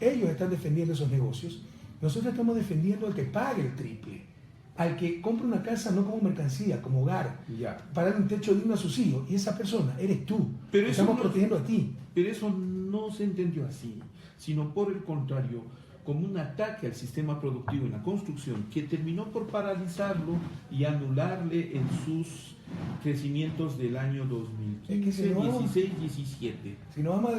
Ellos están defendiendo esos negocios. Nosotros estamos defendiendo al que pague el triple. Al que compre una casa no como mercancía, como hogar. Para dar un techo digno a sus hijos. Y esa persona eres tú. Pero estamos protegiendo a ti. Pero eso no se entendió así, sino por el contrario, como un ataque al sistema productivo en la construcción que terminó por paralizarlo y anularle en sus crecimientos del año 2015, 16, 17. Si nos vamos a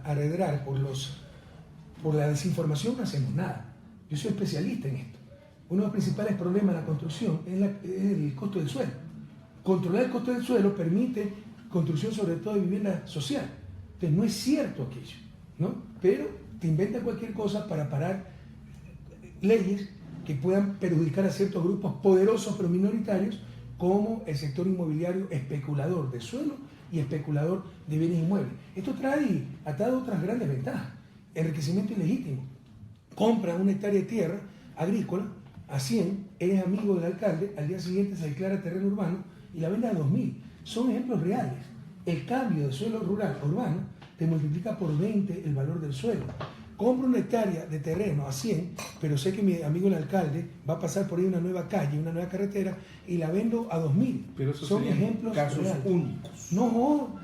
arredrar por la desinformación, no hacemos nada. Yo soy especialista en esto. Uno de los principales problemas de la construcción es el costo del suelo. Controlar el costo del suelo permite construcción sobre todo de vivienda social. Entonces no es cierto aquello, ¿no? Pero te inventan cualquier cosa para parar leyes que puedan perjudicar a ciertos grupos poderosos pero minoritarios, como el sector inmobiliario especulador de suelo y especulador de bienes inmuebles. Esto trae atado otras grandes ventajas. Enriquecimiento ilegítimo. Compra una hectárea de tierra agrícola a 100, eres amigo del alcalde, al día siguiente se declara terreno urbano y la vende a 2.000. Son ejemplos reales. El cambio de suelo rural a urbano te multiplica por 20 el valor del suelo. Compro una hectárea de terreno a 100, pero sé que mi amigo el alcalde va a pasar por ahí una nueva calle, una nueva carretera, y la vendo a 2.000. Pero esos son serían ejemplos casos reales. únicos. No,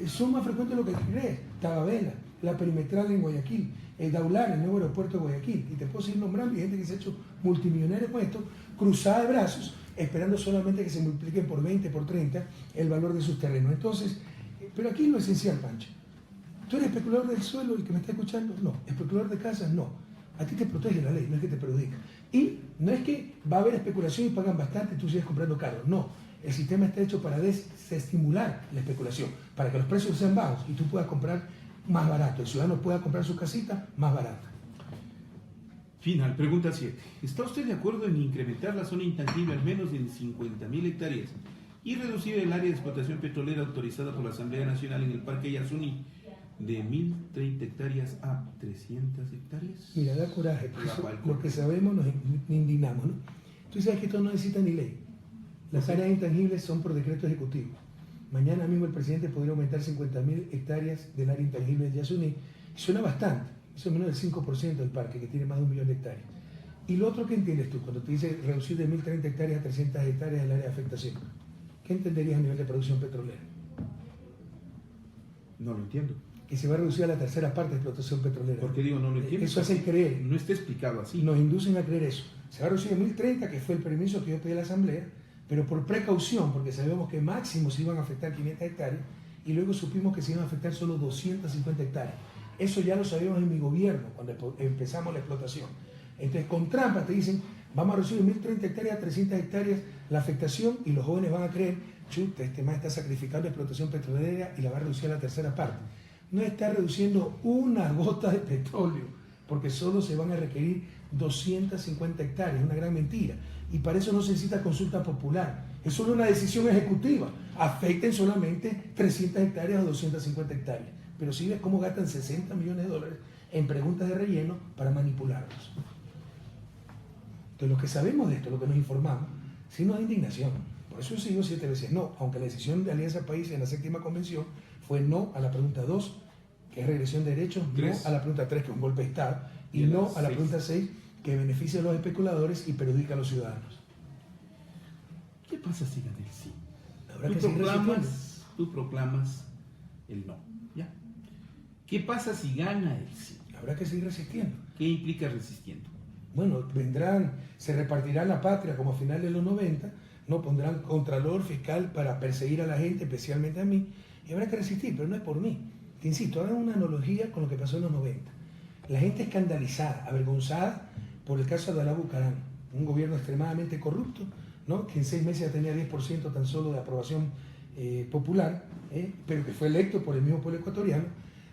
son más frecuentes de lo que crees. Tababela, la perimetral en Guayaquil, el Daular, el nuevo aeropuerto de Guayaquil. Y te puedo seguir nombrando, y gente que se ha hecho multimillonario con esto, cruzada de brazos, esperando solamente que se multipliquen por 20, por 30 el valor de sus terrenos. Entonces, pero aquí lo esencial, Pancho. ¿Tú eres especulador del suelo, el que me está escuchando? No. ¿Especulador de casas? No. A ti te protege la ley, no es que te perjudica. Y no es que va a haber especulación y pagan bastante y tú sigues comprando caro. No. El sistema está hecho para desestimular la especulación, para que los precios sean bajos y tú puedas comprar más barato. El ciudadano pueda comprar su casita más barata. Final, pregunta 7. ¿Está usted de acuerdo en incrementar la zona intangible al menos en 50.000 hectáreas y reducir el área de explotación petrolera autorizada por la Asamblea Nacional en el Parque Yasuní de 1.030 hectáreas a 300 hectáreas? Mira, da coraje, porque sabemos, nos indignamos, ¿no? Tú sabes que esto no necesita ni ley. Las áreas intangibles son por decreto ejecutivo. Mañana mismo el presidente podría aumentar 50.000 hectáreas del área intangible de Yasuní. Suena bastante, eso es menos del 5% del parque, que tiene más de 1 millón de hectáreas. Y lo otro que entiendes tú, cuando te dice reducir de 1.030 hectáreas a 300 hectáreas el área de afectación, ¿qué entenderías a nivel de producción petrolera? No lo entiendo. Que se va a reducir a la tercera parte de explotación petrolera. ¿Por qué digo no lo entiendo? Eso hace creer. No está explicado así. Nos inducen a creer eso. Se va a reducir de 1.030, que fue el permiso que yo pedí a la Asamblea, pero por precaución, porque sabemos que máximo se iban a afectar 500 hectáreas, y luego supimos que se iban a afectar solo 250 hectáreas. Eso ya lo sabíamos en mi gobierno, cuando empezamos la explotación. Entonces, con trampa te dicen, vamos a reducir de 1.030 hectáreas a 300 hectáreas la afectación, y los jóvenes van a creer, chuta, este más está sacrificando explotación petrolera y la va a reducir a la tercera parte. No está reduciendo una gota de petróleo, porque solo se van a requerir 250 hectáreas, una gran mentira. Y para eso no se necesita consulta popular, es solo una decisión ejecutiva. Afecten solamente 300 hectáreas o 250 hectáreas. Pero si ves cómo gastan 60 millones de dólares en preguntas de relleno para manipularlos. Entonces, lo que sabemos de esto, lo que nos informamos, sí nos da indignación. Por eso yo digo 7 veces no, aunque la decisión de Alianza País en la 7ª convención fue no a la pregunta 2, que es regresión de derechos, 3. No a la pregunta 3, que es un golpe de Estado, y no a la pregunta 6, que beneficia a los especuladores y perjudica a los ciudadanos. ¿Qué pasa si gana el sí? Tú proclamas el no. ¿Ya? ¿Qué pasa si gana el sí? Habrá que seguir resistiendo. ¿Qué implica resistiendo? Bueno, se repartirá la patria como a finales de los 90, no pondrán contralor fiscal para perseguir a la gente, especialmente a mí, y habrá que resistir, pero no es por mí. Te insisto, hagan una analogía con lo que pasó en los 90. La gente escandalizada, avergonzada por el caso de Alá Bucaram, un gobierno extremadamente corrupto, ¿no? Que en 6 meses ya tenía 10% tan solo de aprobación popular, pero que fue electo por el mismo pueblo ecuatoriano.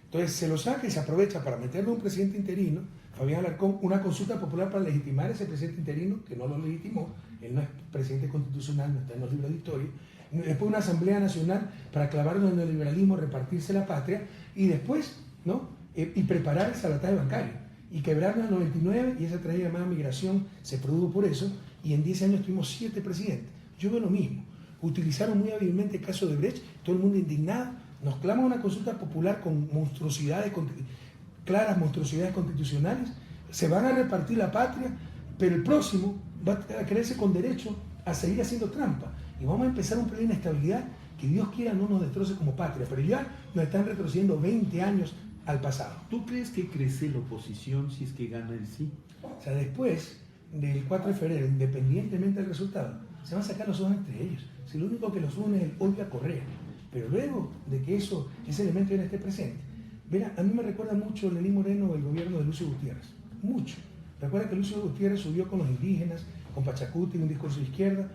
Entonces se lo saca y se aprovecha para meterle a un presidente interino, Fabián Alarcón, una consulta popular para legitimar a ese presidente interino, que no lo legitimó, él no es presidente constitucional, no está en los libros de historia. Después una asamblea nacional para clavarlo en el neoliberalismo, repartirse la patria, y después, ¿no? Y preparar el salvataje bancario, y quebrarlo en el 99, y esa tragedia llamada migración se produjo por eso, y en 10 años tuvimos 7 presidentes. Yo veo lo mismo. Utilizaron muy hábilmente el caso de Brecht, todo el mundo indignado, nos claman una consulta popular con monstruosidades, claras monstruosidades constitucionales, se van a repartir la patria, pero el próximo va a creerse con derecho a seguir haciendo trampa, y vamos a empezar un periodo de inestabilidad que Dios quiera no nos destroce como patria, pero ya nos están retrocediendo 20 años al pasado. ¿Tú crees que crece la oposición si es que gana el sí? O sea, después del 4 de febrero, independientemente del resultado, se van a sacar los ojos entre ellos. Si lo único que los une es el odio a Correa. Pero luego de que ese elemento ya no esté presente, verá, a mí me recuerda mucho Lenín Moreno, el gobierno de Lucio Gutiérrez. Mucho. Recuerda que Lucio Gutiérrez subió con los indígenas, con Pachacuti, un discurso de izquierda.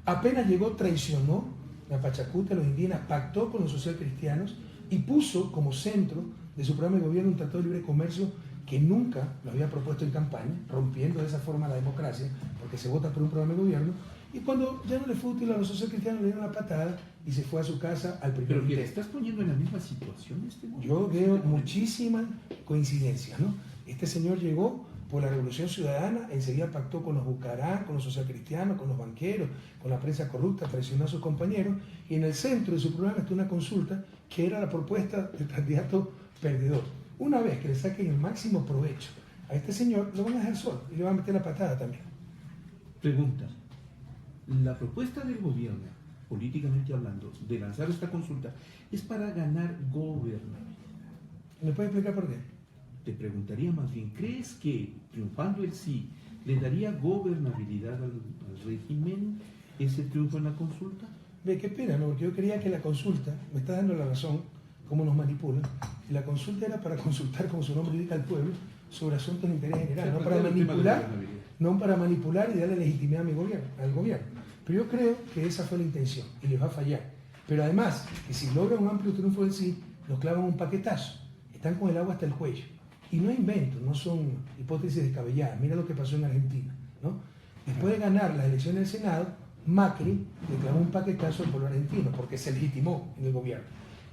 Apenas llegó, traicionó a Pachacuti, a los indígenas, pactó con los socialcristianos y puso como centro de su programa de gobierno un tratado de libre comercio que nunca lo había propuesto en campaña, rompiendo de esa forma la democracia, porque se vota por un programa de gobierno. Y cuando ya no le fue útil a los socialcristianos, le dieron una patada y se fue a su casa al primer ¿Pero que le estás poniendo en la misma situación este momento? Yo veo muchísimas coincidencias, ¿no? Este señor llegó por la Revolución Ciudadana, enseguida pactó con los Bucarán, con los socialcristianos, con los banqueros, con la prensa corrupta, traicionó a sus compañeros, y en el centro de su programa está una consulta que era la propuesta del candidato perdedor. Una vez que le saquen el máximo provecho a este señor, lo van a dejar solo y le van a meter la patada también. Pregunta. La propuesta del gobierno, políticamente hablando, de lanzar esta consulta, es para ganar gobernabilidad. ¿Me puede explicar por qué? Te preguntaría más bien, ¿crees que triunfando el sí le daría gobernabilidad al régimen ese triunfo en la consulta? Ve, qué pena, ¿no? Porque yo creía que la consulta, me está dando la razón, cómo nos manipulan, y la consulta era para consultar, como su nombre indica, al pueblo sobre asuntos de interés general, no para manipular, no para manipular y darle legitimidad a al gobierno. Pero yo creo que esa fue la intención y les va a fallar. Pero además, que si logran un amplio triunfo del sí, nos clavan un paquetazo, están con el agua hasta el cuello. Y no invento, no son hipótesis descabelladas. Mira lo que pasó en Argentina, ¿no? Después de ganar las elecciones del Senado, Macri le clavó un paquetazo al pueblo argentino porque se legitimó en el gobierno.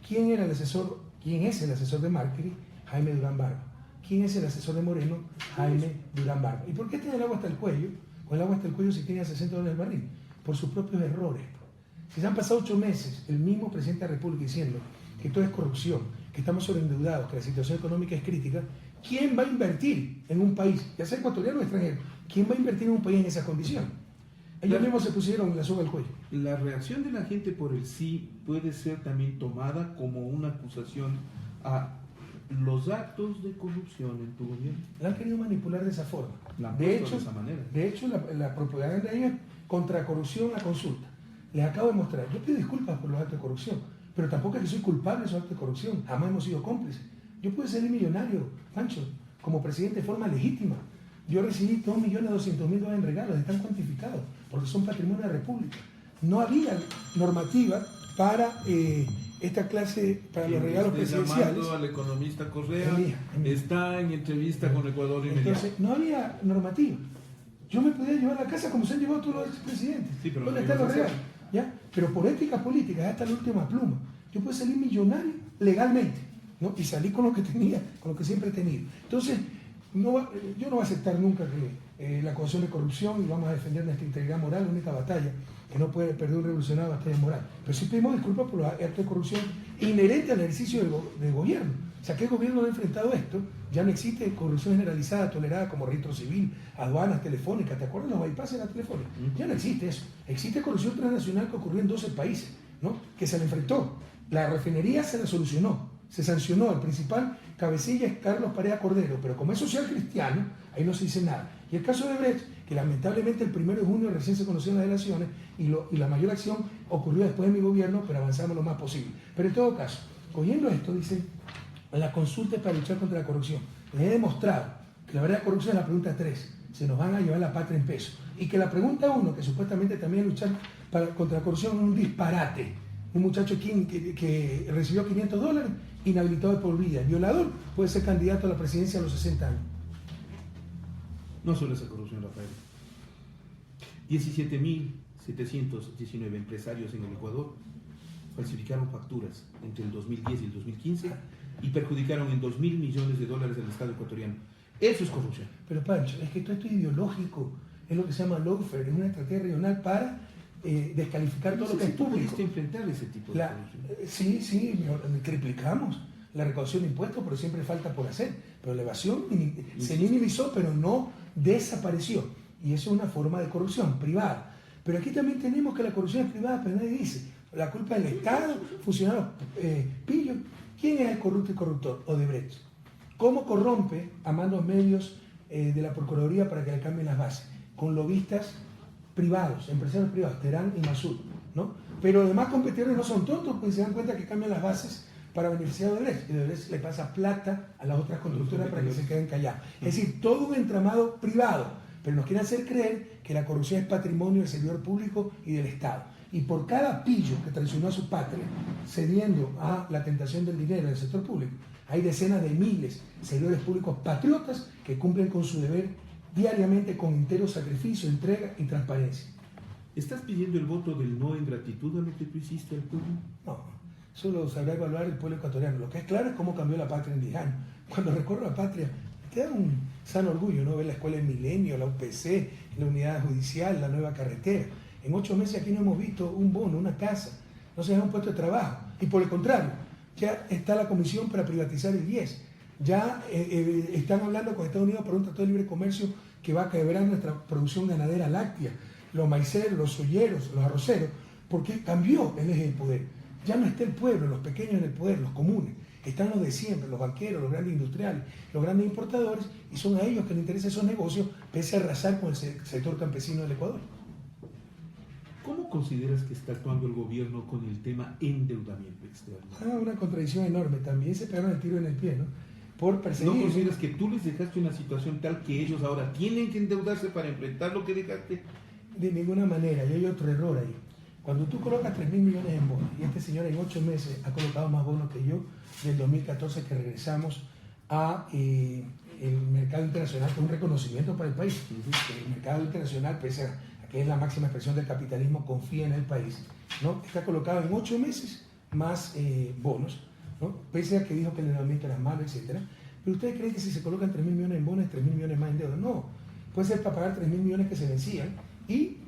¿Quién es el asesor de Macri? Jaime Durán Barba. ¿Quién es el asesor de Moreno? Jaime Durán Barba. ¿Y por qué tiene el agua hasta el cuello? Con el agua hasta el cuello si tiene a $60 el barril. Por sus propios errores. Si se han pasado 8 meses, el mismo presidente de la República diciendo que todo es corrupción, que estamos sobreendeudados, que la situación económica es crítica, ¿quién va a invertir en un país, ya sea ecuatoriano o extranjero? ¿Quién va a invertir en un país en esa condición? Ellos mismos se pusieron la soga al cuello. La reacción de la gente por el sí puede ser también tomada como una acusación a los actos de corrupción en tu gobierno. La han querido manipular de esa forma. De hecho, la propaganda de ellos es contra corrupción la consulta. Les acabo de mostrar. Yo pido disculpas por los actos de corrupción, pero tampoco es que soy culpable de esos actos de corrupción. Jamás hemos sido cómplices. Yo pude ser millonario, Pancho, como presidente de forma legítima. Yo recibí $2.200.000 en regalos, están cuantificados, porque son patrimonio de la República. No había normativa para esta clase, para los regalos presidenciales. Llamando al economista Correa, está en entrevista con Ecuador Inmediato. Entonces, no había normativa. Yo me podía llevar a la casa como se han llevado todos los expresidentes. Sí, pero ¿dónde están los regalos? ¿Ya? Pero por ética política, hasta la última pluma, yo puedo salir millonario legalmente, ¿no? Y salí con lo que tenía, con lo que siempre he tenido. Entonces, yo no voy a aceptar nunca que la acusación de corrupción, y vamos a defender nuestra integridad moral, la única batalla que no puede perder un revolucionario, batalla moral. Pero sí pedimos disculpas por los actos de corrupción inherentes al ejercicio del gobierno. O sea, ¿qué gobierno ha enfrentado esto? Ya no existe corrupción generalizada, tolerada como registro civil, aduanas, telefónicas. ¿Te acuerdas de los bypasses de la telefónica? Ya no existe eso. Existe corrupción transnacional que ocurrió en 12 países, ¿no? Que se le enfrentó. La refinería se la solucionó, se sancionó. El principal cabecilla es Carlos Pareja Cordero, pero como es social cristiano, ahí no se dice nada. Y el caso de Brecht, que lamentablemente el 1 de junio recién se conocieron las elecciones y la mayor acción ocurrió después de mi gobierno, pero avanzamos lo más posible. Pero en todo caso, cogiendo esto, dicen, la consulta es para luchar contra la corrupción. Les he demostrado que la verdad corrupción es la pregunta 3. Se nos van a llevar la patria en peso. Y que la pregunta 1, que supuestamente también es luchar contra la corrupción, es un disparate. Un muchacho que recibió $500, inhabilitado de por vida. El violador puede ser candidato a la presidencia a los 60 años. No solo esa corrupción, Rafael. 17.719 empresarios en el Ecuador falsificaron facturas entre el 2010 y el 2015 y perjudicaron en $2.000 millones al Estado ecuatoriano. Eso es corrupción. Pero Pancho, es que todo esto es ideológico. Es lo que se llama lawfare, es una estrategia regional para descalificar todo lo que es público. ¿Pudiste enfrentar ese tipo de corrupción? Sí, triplicamos la recaudación de impuestos, pero siempre falta por hacer. Pero la evasión se minimizó, pero no desapareció. Y eso es una forma de corrupción privada. Pero aquí también tenemos que la corrupción es privada, pero nadie dice. La culpa del Estado, funcionarios pillos. ¿Quién es el corrupto y corruptor? Odebrecht. ¿Cómo corrompe a mandos medios de la Procuraduría para que le cambien las bases? Con lobistas privados, empresarios privados, Terán y Masud, ¿no? Pero los demás competidores no son tontos, pues se dan cuenta que cambian las bases para beneficiar a Odebrecht. Y Odebrecht le pasa plata a las otras constructoras para que se queden callados. Es decir, todo un entramado privado, pero nos quieren hacer creer que la corrupción es patrimonio del servidor público y del Estado. Y por cada pillo que traicionó a su patria, cediendo a la tentación del dinero del sector público, hay decenas de miles de servidores públicos patriotas que cumplen con su deber diariamente con entero sacrificio, entrega y transparencia. ¿Estás pidiendo el voto del no en gratitud a lo que tú hiciste al pueblo? No, eso lo sabrá evaluar el pueblo ecuatoriano. Lo que es claro es cómo cambió la patria en 10 años. Cuando recorro la patria, te da sano orgullo, ¿no? Ver la escuela del Milenio, la UPC, la unidad judicial, la nueva carretera. En 8 meses aquí no hemos visto un bono, una casa, no se da un puesto de trabajo. Y por el contrario, ya está la comisión para privatizar el IES. Ya están hablando con Estados Unidos por un tratado de libre comercio que va a quebrar nuestra producción ganadera láctea, los maiceros, los soyeros, los arroceros, porque cambió el eje del poder. Ya no está el pueblo, los pequeños en el poder, los comunes. Están los de siempre, los banqueros, los grandes industriales, los grandes importadores, y son a ellos que les interesan esos negocios, pese a arrasar con el sector campesino del Ecuador. ¿Cómo consideras que está actuando el gobierno con el tema endeudamiento externo? Una contradicción enorme. También se pegaron el tiro en el pie, ¿no? Por perseguir. ¿No consideras que tú les dejaste una situación tal que ellos ahora tienen que endeudarse para enfrentar lo que dejaste? De ninguna manera. Y hay otro error ahí. Cuando tú colocas 3.000 millones en bonos, y este señor en 8 meses ha colocado más bonos que yo, del 2014 que regresamos a el mercado internacional, que es un reconocimiento para el país. El mercado internacional, pese a que es la máxima expresión del capitalismo, confía en el país, ¿no? Está colocado en 8 meses más bonos, ¿no? Pese a que dijo que el endeudamiento era malo, etc. Pero ustedes creen que si se colocan 3.000 millones en bonos, 3.000 millones más en deuda. No, puede ser para pagar 3.000 millones que se vencían y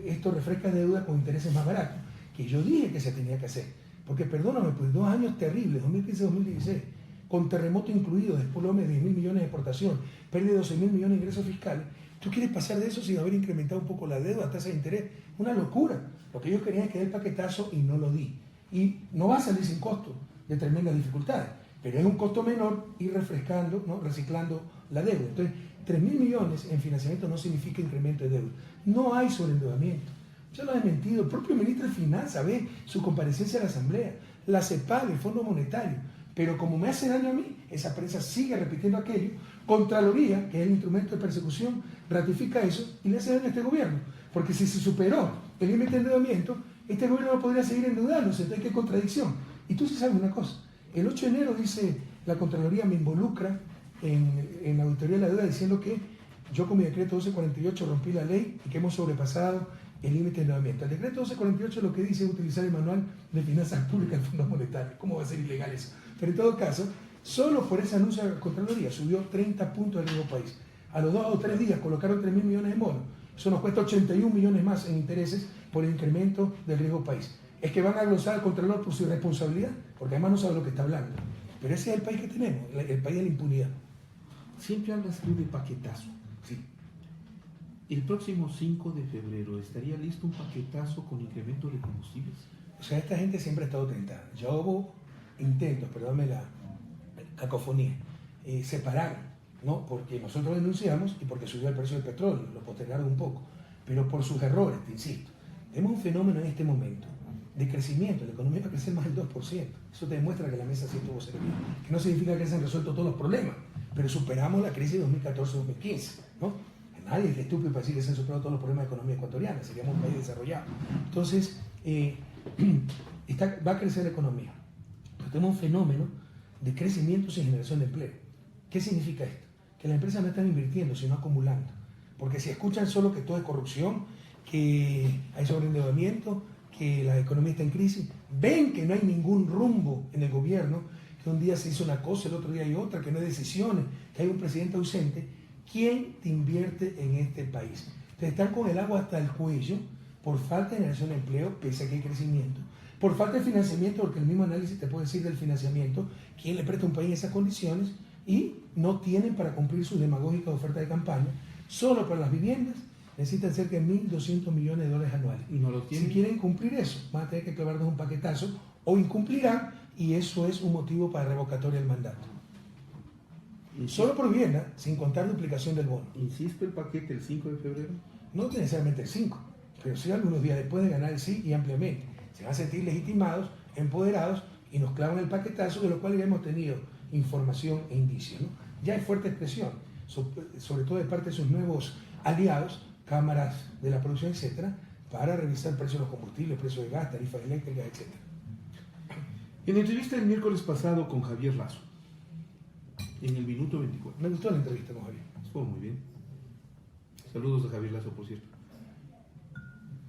esto refresca deuda con intereses más baratos, que yo dije que se tenía que hacer. Porque perdóname, pues 2 años terribles, 2015-2016, con terremoto incluido, desplome de 10.000 millones de exportación, pérdida de 12.000 millones de ingresos fiscales. ¿Tú quieres pasar de eso sin haber incrementado un poco la deuda, tasa de interés? Una locura. Lo que ellos querían es que dé el paquetazo y no lo di. Y no va a salir sin costo, de tremendas dificultades, pero es un costo menor ir refrescando, ¿no? Reciclando la deuda. Entonces, 3.000 millones en financiamiento no significa incremento de deuda. No hay sobreendeudamiento. Ya lo ha desmentido el propio ministro de Finanzas, ve su comparecencia a la Asamblea, la CEPAL, el Fondo Monetario. Pero como me hace daño a mí, esa prensa sigue repitiendo aquello. Contraloría, que es el instrumento de persecución, ratifica eso y le hace daño a este gobierno. Porque si se superó el límite de endeudamiento, este gobierno no podría seguir endeudándose. Entonces, ¿qué contradicción? Y tú sí sabes una cosa. El 8 de enero, dice la Contraloría, me involucra en la auditoría de la deuda diciendo que yo con mi decreto 1248 rompí la ley y que hemos sobrepasado el límite de endeudamiento. El decreto 1248 lo que dice es utilizar el manual de finanzas públicas del Fondo Monetario. ¿Cómo va a ser ilegal eso? Pero en todo caso, solo por ese anuncio de la Contraloría subió 30 puntos del riesgo país. A los 2 o 3 días colocaron 3.000 millones en bonos. Eso nos cuesta 81 millones más en intereses por el incremento del riesgo país. Es que van a glosar al Contralor por su irresponsabilidad, porque además no sabe lo que está hablando. Pero ese es el país que tenemos, el país de la impunidad. Siempre hablas tú de paquetazo. Sí. El próximo 5 de febrero, ¿estaría listo un paquetazo con incremento de combustibles? O sea, esta gente siempre ha estado tentada. Ya hubo intentos, perdóname la cacofonía, separar, ¿no? Porque nosotros denunciamos y porque subió el precio del petróleo, lo postergaron un poco, pero por sus errores, te insisto. Tenemos un fenómeno en este momento de crecimiento, la economía va a crecer más del 2%. Eso te demuestra que la mesa sí estuvo servida. Que no significa que se han resuelto todos los problemas, pero superamos la crisis de 2014-2015, ¿no? Nadie es estúpido para decir que se han superado todos los problemas de economía ecuatoriana, seríamos un país desarrollado. Entonces, va a crecer la economía. Pero tenemos un fenómeno de crecimiento sin generación de empleo. ¿Qué significa esto? Que las empresas no están invirtiendo, sino acumulando. Porque si escuchan solo que todo es corrupción, que hay sobreendeudamiento, que la economía está en crisis, ven que no hay ningún rumbo en el gobierno, que un día se hizo una cosa, el otro día hay otra, que no hay decisiones, que hay un presidente ausente. ¿Quién te invierte en este país? Te están con el agua hasta el cuello por falta de generación de empleo, pese a que hay crecimiento, por falta de financiamiento, porque el mismo análisis te puede decir del financiamiento, quién le presta a un país en esas condiciones, y no tienen para cumplir sus demagógicas ofertas de campaña. Solo para las viviendas necesitan cerca de $1.200 millones anuales. ¿Y no lo tienen? Si quieren cumplir eso, van a tener que clavarnos un paquetazo o incumplirán, y eso es un motivo para revocatoria del mandato. Solo por vivienda, sin contar duplicación del bono. ¿Insiste el paquete el 5 de febrero? No necesariamente el 5, pero sí algunos días después de ganar el sí y ampliamente. Se van a sentir legitimados, empoderados y nos clavan el paquetazo, de lo cual ya hemos tenido información e indicios, ¿no? Ya hay fuerte expresión, sobre todo de parte de sus nuevos aliados, cámaras de la producción, etcétera, para revisar el precio de los combustibles, precio de gas, tarifas eléctricas, etcétera. En la entrevista del miércoles pasado con Javier Lazo, en el minuto 24. Me gustó la entrevista con Javier. Estuvo muy bien. Saludos a Javier Lazo, por cierto.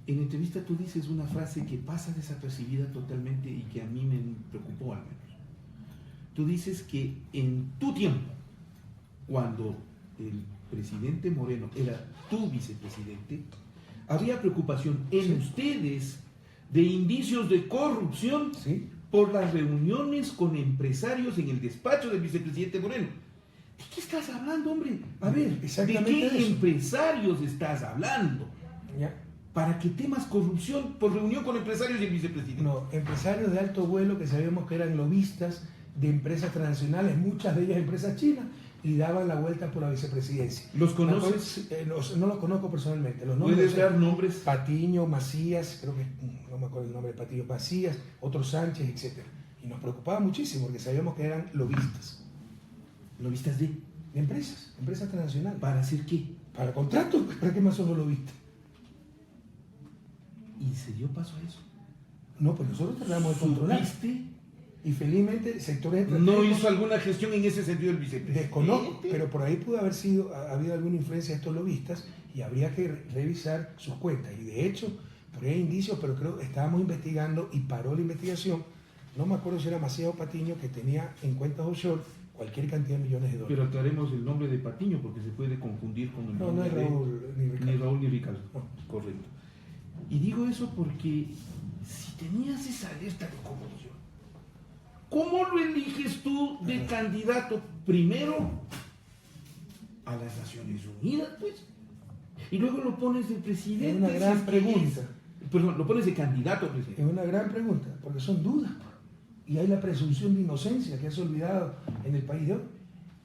En la entrevista tú dices una frase que pasa desapercibida totalmente y que a mí me preocupó al menos. Tú dices que en tu tiempo, cuando el presidente Moreno era tu vicepresidente, había preocupación en Sí. ustedes de indicios de corrupción ¿Sí? por las reuniones con empresarios en el despacho del vicepresidente Moreno. ¿De qué estás hablando, hombre? A ver, ¿de Exactamente qué de eso. empresarios estás hablando? ¿Ya? ¿Para qué temas corrupción por reunión con empresarios y el vicepresidente? No, empresarios de alto vuelo que sabíamos que eran lobistas de empresas transnacionales, muchas de ellas empresas chinas, y daban la vuelta por la vicepresidencia. ¿Los conoces? No los conozco personalmente. Los nombres ¿Puedes son dar nombres? Patiño, Macías, creo que no me acuerdo el nombre de Patiño, Macías, otro Sánchez, etc. Y nos preocupaba muchísimo porque sabíamos que eran lobistas ¿Lobistas de? de empresas transnacionales. ¿Para hacer qué? Para contratos, ¿para qué más son los lobistas? ¿Y se dio paso a eso? No, pues nosotros tratamos de controlar. ¿Supiste? Y felizmente sectores ¿No estratégicos, hizo alguna gestión en ese sentido el vicepresidente? desconozco, pero por ahí pudo haber habido alguna influencia de estos lobistas y habría que revisar sus cuentas. Y de hecho, por ahí hay indicios, pero creo que estábamos investigando y paró la investigación. No me acuerdo si era Macías o Patiño, que tenía en cuentas offshore cualquier cantidad de millones de dólares. Pero aclaremos el nombre de Patiño porque se puede confundir con el No, no nombre es de... Raúl ni Ricardo. Ni Raúl ni Ricardo. No. Correcto. Y digo eso porque si tenías esa alerta de corrupción, ¿cómo lo eliges tú de candidato primero a las Naciones Unidas, pues? Y luego lo pones de presidente. Es una gran si es que pregunta. Perdón, lo pones de candidato a presidente. Es una gran pregunta, porque son dudas. Y hay la presunción de inocencia que has olvidado en el país de hoy.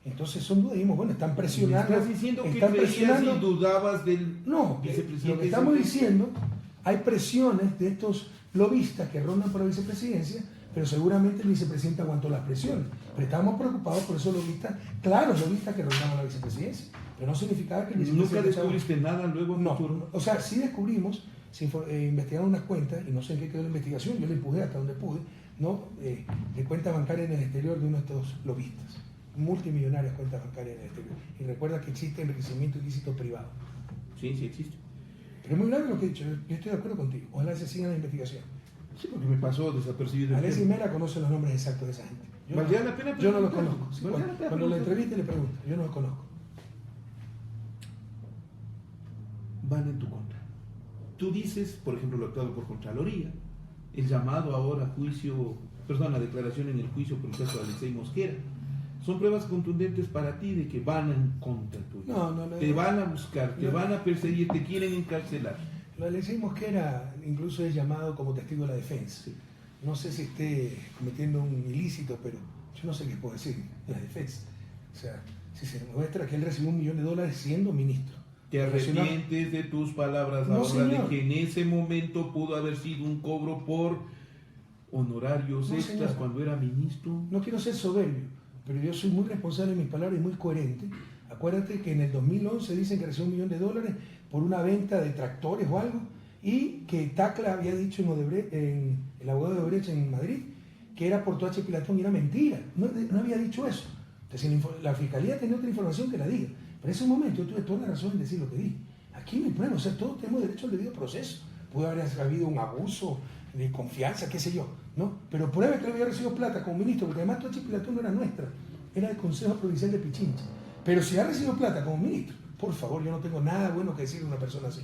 Entonces son dudas. Y dijimos, bueno, están ¿Me presionando. estás diciendo que están creías presionando. y dudabas del No, vicepresidente? lo que estamos diciendo, hay presiones de estos lobistas que rondan por la vicepresidencia, pero seguramente el vicepresidente aguantó las presiones. Pero estábamos preocupados por esos lobistas, claros lobistas que rondaban la vicepresidencia, pero no significaba que el ¿Nunca vicepresidente... descubriste nada luego? No, futuro? o sea, sí descubrimos, investigaron unas cuentas, y no sé en qué quedó la investigación, yo le empujé hasta donde pude, ¿no? De cuentas bancarias en el exterior de uno de estos lobistas, multimillonarias cuentas bancarias en el exterior. Y recuerda que existe enriquecimiento ilícito privado. Sí, sí existe. Pero es muy grave lo que he dicho, yo estoy de acuerdo contigo, ojalá se sigan la investigación. Sí, porque me pasó desapercibido el Alessi tema. Mera conoce los nombres exactos de esa gente. ¿Valdría la pena yo no los preguntarlo? conozco. Sí, ¿Valdría la pena cuando lo preguntarlo? entreviste le pregunto, yo no los conozco. Van en tu contra. Tú dices, por ejemplo, lo actuado por Contraloría, el llamado ahora a juicio, perdón, la declaración en el juicio por el caso de Alexei Mosquera. Son pruebas contundentes para ti de que van en contra tuya. No, te van a buscar, te no. van a perseguir, te quieren encarcelar. Lo de Alexei Mosquera incluso es llamado como testigo de la defensa. Sí. No sé si esté cometiendo un ilícito, pero yo no sé qué puedo decir de la defensa. O sea, si se demuestra que él recibió $1 millón siendo ministro. ¿Te arrepientes de tus palabras No, ahora señor. de que en ese momento pudo haber sido un cobro por honorarios No, extras señor. cuando era ministro? No quiero ser soberbio, pero yo soy muy responsable de mis palabras y muy coherente. Acuérdate que en el 2011 dicen que recibió $1 millón por una venta de tractores o algo, y que Tacla había dicho en el abogado de Odebrecht en Madrid que era por Toache Pilatón, y era mentira. No había dicho eso. Entonces la fiscalía tenía otra información que la diga. Pero en ese momento yo tuve toda la razón en decir lo que dije. Aquí no hay problema, o sea, todos tenemos derecho al debido proceso. Pudo haber habido un abuso de confianza, qué sé yo, ¿no? Pero pruebe que le había recibido plata como ministro, porque además Toache Pilatón no era nuestra, era del Consejo Provincial de Pichincha. Pero si ha recibido plata como ministro, por favor, yo no tengo nada bueno que decir de una persona así.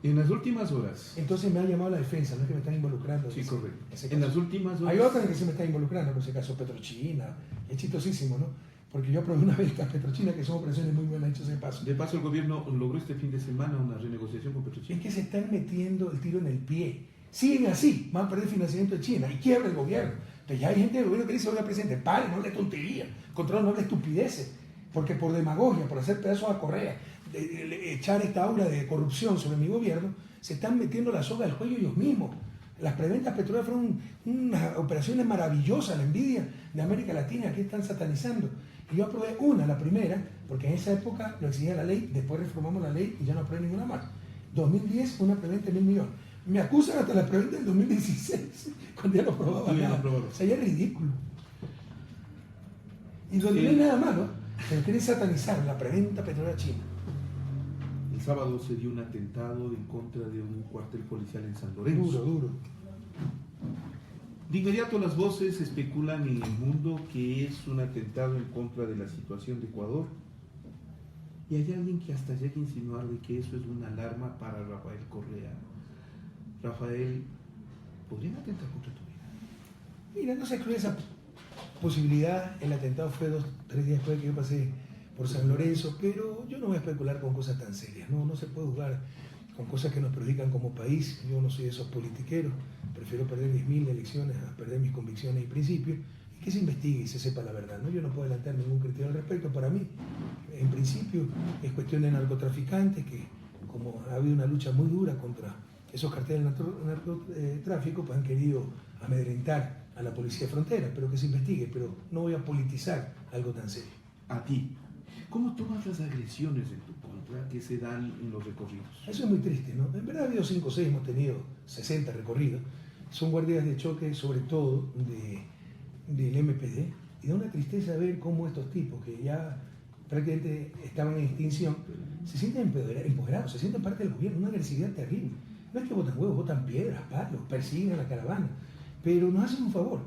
En las últimas horas. Entonces me ha llamado la defensa, no es que me están involucrando. Sí, correcto. ese En caso. las últimas horas. Hay otra en que se me está involucrando, por ese caso Petrochina, es chistosísimo, ¿no? Porque yo aprobé una vez a Petrochina, que son operaciones muy buenas, hechas de paso. De paso, el gobierno logró este fin de semana una renegociación con Es Petrochina. que se están metiendo el tiro en el pie. Siguen así, van a perder financiamiento de China y quiebra el gobierno. Entonces ya hay gente del gobierno que dice, oiga, presidente, pare, no hable tontería, controla, no hable estupideces, porque por demagogia, por hacer pedazos a Correa, de echar esta aura de corrupción sobre mi gobierno, se están metiendo la soga al cuello ellos mismos. Las preventas petroleras fueron unas operaciones maravillosas, la envidia de América Latina, que están satanizando. Y yo aprobé la primera, porque en esa época lo exigía la ley, después reformamos la ley y ya no aprobé ninguna más. 2010, una preventa de $1.000 millones. Me acusan hasta la preventa del 2016, cuando ya no probaba Todavía no nada. aprobaba. O sea, ya es ridículo. Y donde no hay nada malo, pero quieren satanizar la preventa petrolera china. El sábado se dio un atentado en contra de un cuartel policial en San Lorenzo. Duro. De inmediato las voces especulan en el mundo que es un atentado en contra de la situación de Ecuador Y hay alguien que hasta llega a insinuar de que eso es una alarma para Rafael Correa. Rafael, ¿podrían atentar contra tu vida? Mira, no se excluye esa posibilidad. El atentado fue 3 días después que yo pasé por San Lorenzo, pero yo no voy a especular con cosas tan serias. No se puede jugar con cosas que nos perjudican como país. Yo no soy de esos politiqueros. Prefiero perder 10.000 elecciones a perder mis convicciones y principios, y que se investigue y se sepa la verdad, ¿no? Yo no puedo adelantar ningún criterio al respecto. Para mí, en principio, es cuestión de narcotraficantes, que como ha habido una lucha muy dura contra esos carteles de narcotráfico, pues han querido amedrentar a la policía de frontera, pero que se investigue, pero no voy a politizar algo tan serio. A ti, ¿cómo tomas las agresiones en tu contra que se dan en los recorridos? Eso es muy triste, ¿no? En verdad ha habido 5 o 6, hemos tenido 60 recorridos. Son guardias de choque, sobre todo del MPD, y da una tristeza ver cómo estos tipos, que ya prácticamente estaban en extinción, se sienten empoderados, se sienten parte del gobierno, una agresividad terrible. No es que votan huevos, votan piedras, palos, persiguen a la caravana, pero nos hacen un favor,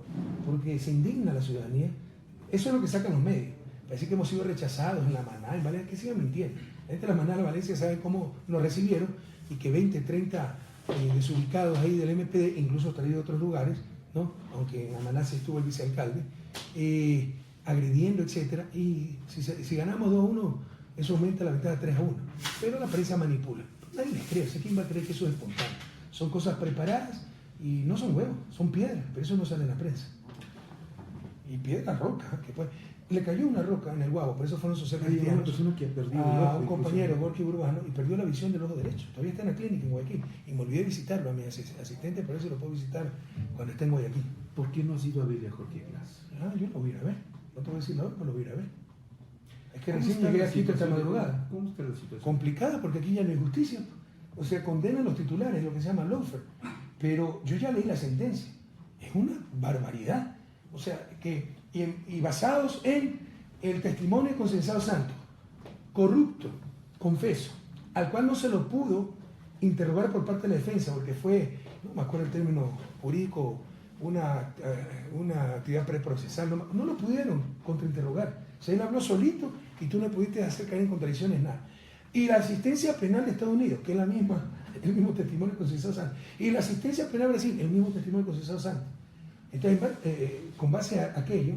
porque se indigna la ciudadanía. Eso es lo que sacan los medios. Parece que hemos sido rechazados en la Maná, en Valencia, que sigan mintiendo. La gente de la Maná de Valencia sabe cómo nos recibieron, y que 20, 30 desubicados ahí del MPD, incluso traído de otros lugares, ¿no? Aunque en Amaná se estuvo el vicealcalde, agrediendo, etcétera, y si ganamos 2-1, eso aumenta la ventaja 3-1, pero la prensa manipula. Nadie les cree. ¿Quién va a creer que eso es espontáneo? Son cosas preparadas y no son huevos, son piedras, pero eso no sale en la prensa. Y piedras rocas, que pues, le cayó una roca en el Guabo, por eso fueron socialcristianos, una persona que ha perdido a un compañero, Gorky Urbano, y perdió la visión del ojo derecho. Todavía está en la clínica en Guayaquil, y me olvidé de visitarlo a mi asistente, pero eso lo puedo visitar cuando esté en Guayaquil. ¿Por qué no has ido a verle a Jorge Glass? Yo lo voy a ir a ver, no te voy a decir nada, pero lo voy a ir a ver. Es que recién llegué aquí esta madrugada. ¿Cómo está la situación? Complicada, porque aquí ya no hay justicia. O sea, condenan los titulares, lo que se llama lawfare. Pero yo ya leí la sentencia. Es una barbaridad. O sea, y basados en el testimonio de Concensado Santos, corrupto, confeso, al cual no se lo pudo interrogar por parte de la defensa, porque fue, no me acuerdo el término jurídico, una actividad preprocesal, no lo pudieron contrainterrogar. O sea, él habló solito y tú no pudiste hacer caer en contradicciones nada. Y la asistencia penal de Estados Unidos, que es el mismo testimonio de Concensado Santos, y la asistencia penal de Brasil, el mismo testimonio de Concensado Santos. Entonces, con base a aquello,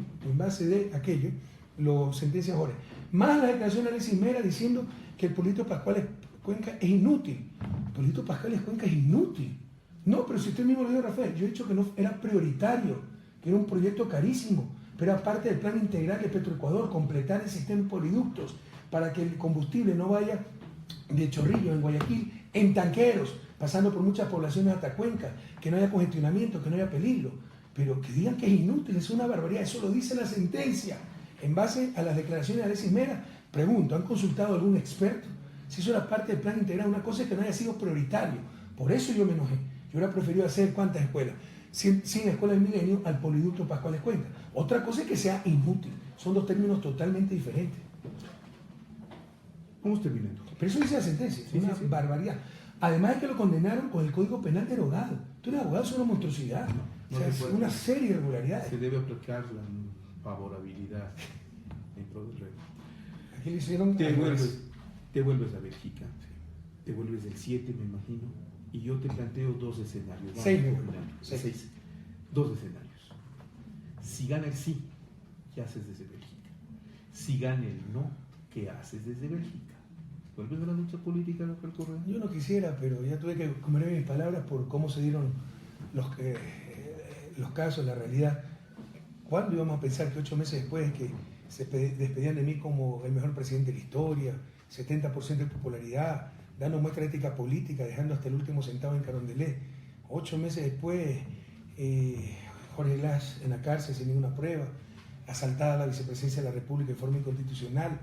lo sentencian ahora. Más la declaración de Alexis Mera diciendo que el Polito Pascual Cuenca es inútil. El Polito Pascual Cuenca es inútil. No, pero si usted mismo lo dijo, Rafael, yo he dicho que no era prioritario, que era un proyecto carísimo, pero era parte del plan integral de Petroecuador, completar el sistema de poliductos para que el combustible no vaya de Chorrillo en Guayaquil, en tanqueros, pasando por muchas poblaciones hasta Cuenca, que no haya congestionamiento, que no haya peligro. Pero que digan que es inútil, es una barbaridad, eso lo dice la sentencia. En base a las declaraciones de Alexis Mera, pregunto, ¿han consultado a algún experto? Si eso era parte del plan integral, una cosa es que no haya sido prioritario. Por eso yo me enojé. Yo hubiera preferido hacer ¿cuántas escuelas? 100 escuelas del milenio al poliducto Pascual Cuenca. Otra cosa es que sea inútil. Son dos términos totalmente diferentes. ¿Cómo está terminando? Pero eso dice la sentencia, es una barbaridad. Además de que lo condenaron con el Código Penal derogado. Tú eres abogado, es una monstruosidad. O sea, es una serie de irregularidades. Se debe aplicar la favorabilidad en pro del rey. Aquí le hicieron... Te vuelves a Bélgica. Te vuelves el 7, me imagino. Y yo te planteo 2 escenarios. 6. 2 escenarios. Si gana el sí, ¿qué haces desde Bélgica? Si gana el no, ¿qué haces desde Bélgica? ¿Vuelves a la lucha política, Rafael Correa? Yo no quisiera, pero ya tuve que comer mis palabras por cómo se dieron los casos, la realidad. ¿Cuándo íbamos a pensar que 8 meses después que se despedían de mí como el mejor presidente de la historia, 70% de popularidad, dando muestra de ética política, dejando hasta el último centavo en Carondelet? 8 meses después, Jorge Glass en la cárcel sin ninguna prueba, asaltada la vicepresidencia de la República en forma inconstitucional,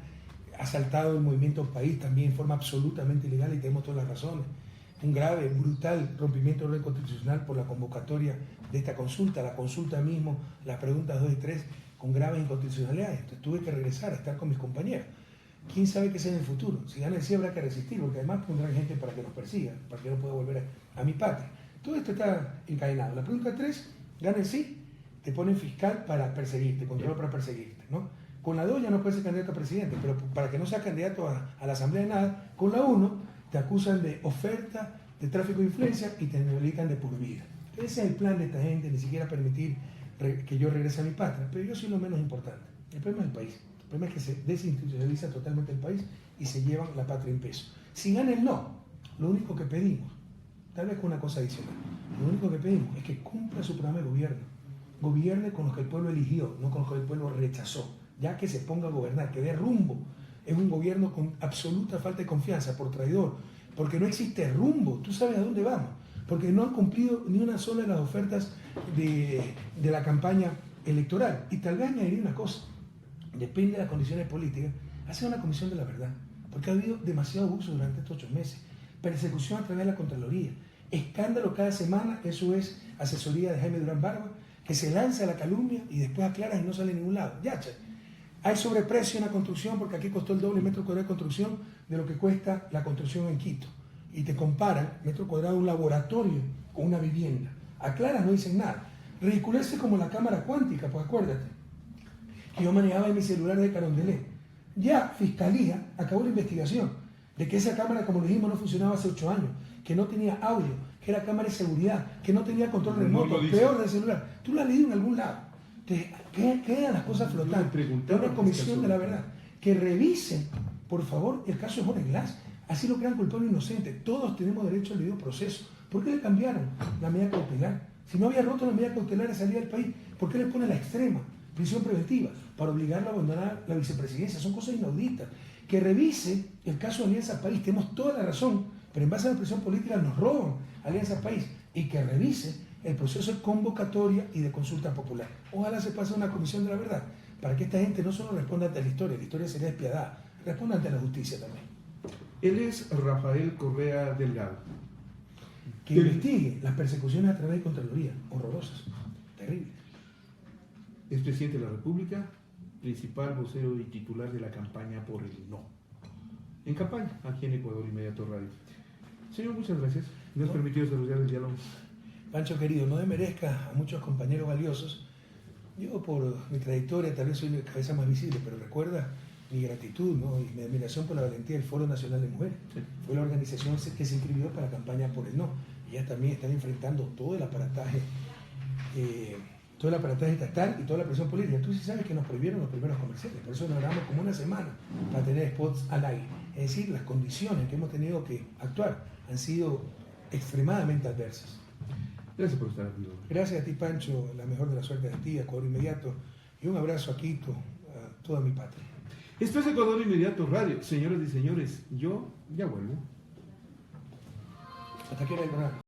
asaltado el movimiento País también en forma absolutamente ilegal, y tenemos todas las razones. Un grave, brutal rompimiento de orden constitucional por la convocatoria de esta consulta, la consulta mismo, las preguntas 2 y 3, con graves inconstitucionalidades. Entonces tuve que regresar a estar con mis compañeros. ¿Quién sabe qué sea en el futuro? Si gana el sí habrá que resistir, porque además pondrán gente para que nos persiga, para que no pueda volver a mi patria. Todo esto está encadenado. La pregunta 3, gana el sí, te ponen fiscal para perseguirte, control para perseguirte, ¿no? Con la 2 ya no puedes ser candidato a presidente, pero para que no seas candidato a la asamblea de nada, con la 1 te acusan de oferta, de tráfico de influencia y te inhabilitan de por vida. Ese es el plan de esta gente, ni siquiera permitir que yo regrese a mi patria, pero yo soy lo menos importante. El problema es el país. El problema es que se desinstitucionaliza totalmente el país y se llevan la patria en peso. Si gana el no, lo único que pedimos, tal vez con una cosa adicional, lo único que pedimos es que cumpla su programa de gobierno. Gobierne con los que el pueblo eligió, no con los que el pueblo rechazó. Ya que se ponga a gobernar, que dé rumbo. Es un gobierno con absoluta falta de confianza, por traidor, porque no existe rumbo. Tú sabes a dónde vamos, porque no han cumplido ni una sola de las ofertas de la campaña electoral. Y tal vez añadiría una cosa, depende de las condiciones políticas, hacer una comisión de la verdad, porque ha habido demasiado abuso durante estos 8 meses, persecución a través de la Contraloría, escándalo cada semana, eso es asesoría de Jaime Durán Barba, que se lanza a la calumnia y después aclara y no sale a ningún lado. Ya, che. Hay sobreprecio en la construcción porque aquí costó el doble metro cuadrado de construcción de lo que cuesta la construcción en Quito. Y te comparan metro cuadrado de un laboratorio con una vivienda. Aclaran, no dicen nada. Ridiculece como la cámara cuántica, pues acuérdate, que yo manejaba en mi celular de Carondelet. Ya Fiscalía acabó la investigación de que esa cámara, como lo dijimos, no funcionaba hace 8 años, que no tenía audio, que era cámara de seguridad, que no tenía control remoto, peor del celular. Tú lo has leído en algún lado. Quedan las cosas flotando. Una comisión de la verdad. Que revisen, por favor, el caso de Jorge Glass. Así lo crean culpable o inocente. Todos tenemos derecho al debido proceso. ¿Por qué le cambiaron la medida cautelar? Si no había roto la medida cautelar de salida del país, ¿por qué le ponen la extrema prisión preventiva? Para obligarlo a abandonar la vicepresidencia. Son cosas inauditas. Que revise el caso de Alianza País. Tenemos toda la razón, pero en base a la presión política nos roban Alianza País. Y que revise el proceso de convocatoria y de consulta popular. Ojalá se pase una comisión de la verdad, para que esta gente no solo responda ante la historia sería despiadada, responda ante la justicia también. Él es Rafael Correa Delgado. Que investigue las persecuciones a través de Contraloría, horrorosas, terribles. Es presidente de la República, principal vocero y titular de la campaña por el no. En campaña, aquí en Ecuador Inmediato Radio. Señor, muchas gracias. Nos ha permitido desarrollar el diálogo. Pancho querido, no desmerezca a muchos compañeros valiosos. Yo por mi trayectoria tal vez soy la cabeza más visible, pero recuerda mi gratitud, ¿no? Y mi admiración por la valentía del Foro Nacional de Mujeres. Sí. Fue la organización que se inscribió para la campaña por el no. Ellas también están enfrentando todo el aparataje estatal y toda la presión política. Tú sí sabes que nos prohibieron los primeros comerciales, por eso nos grabamos como una semana para tener spots al aire. Es decir, las condiciones que hemos tenido que actuar han sido extremadamente adversas. Gracias por estar aquí. Gracias a ti, Pancho, la mejor de las suertes a ti, a Ecuador Inmediato, y un abrazo a Quito, a toda mi patria. Esto es Ecuador Inmediato Radio. Señoras y señores, yo ya vuelvo. Hasta aquí era el programa.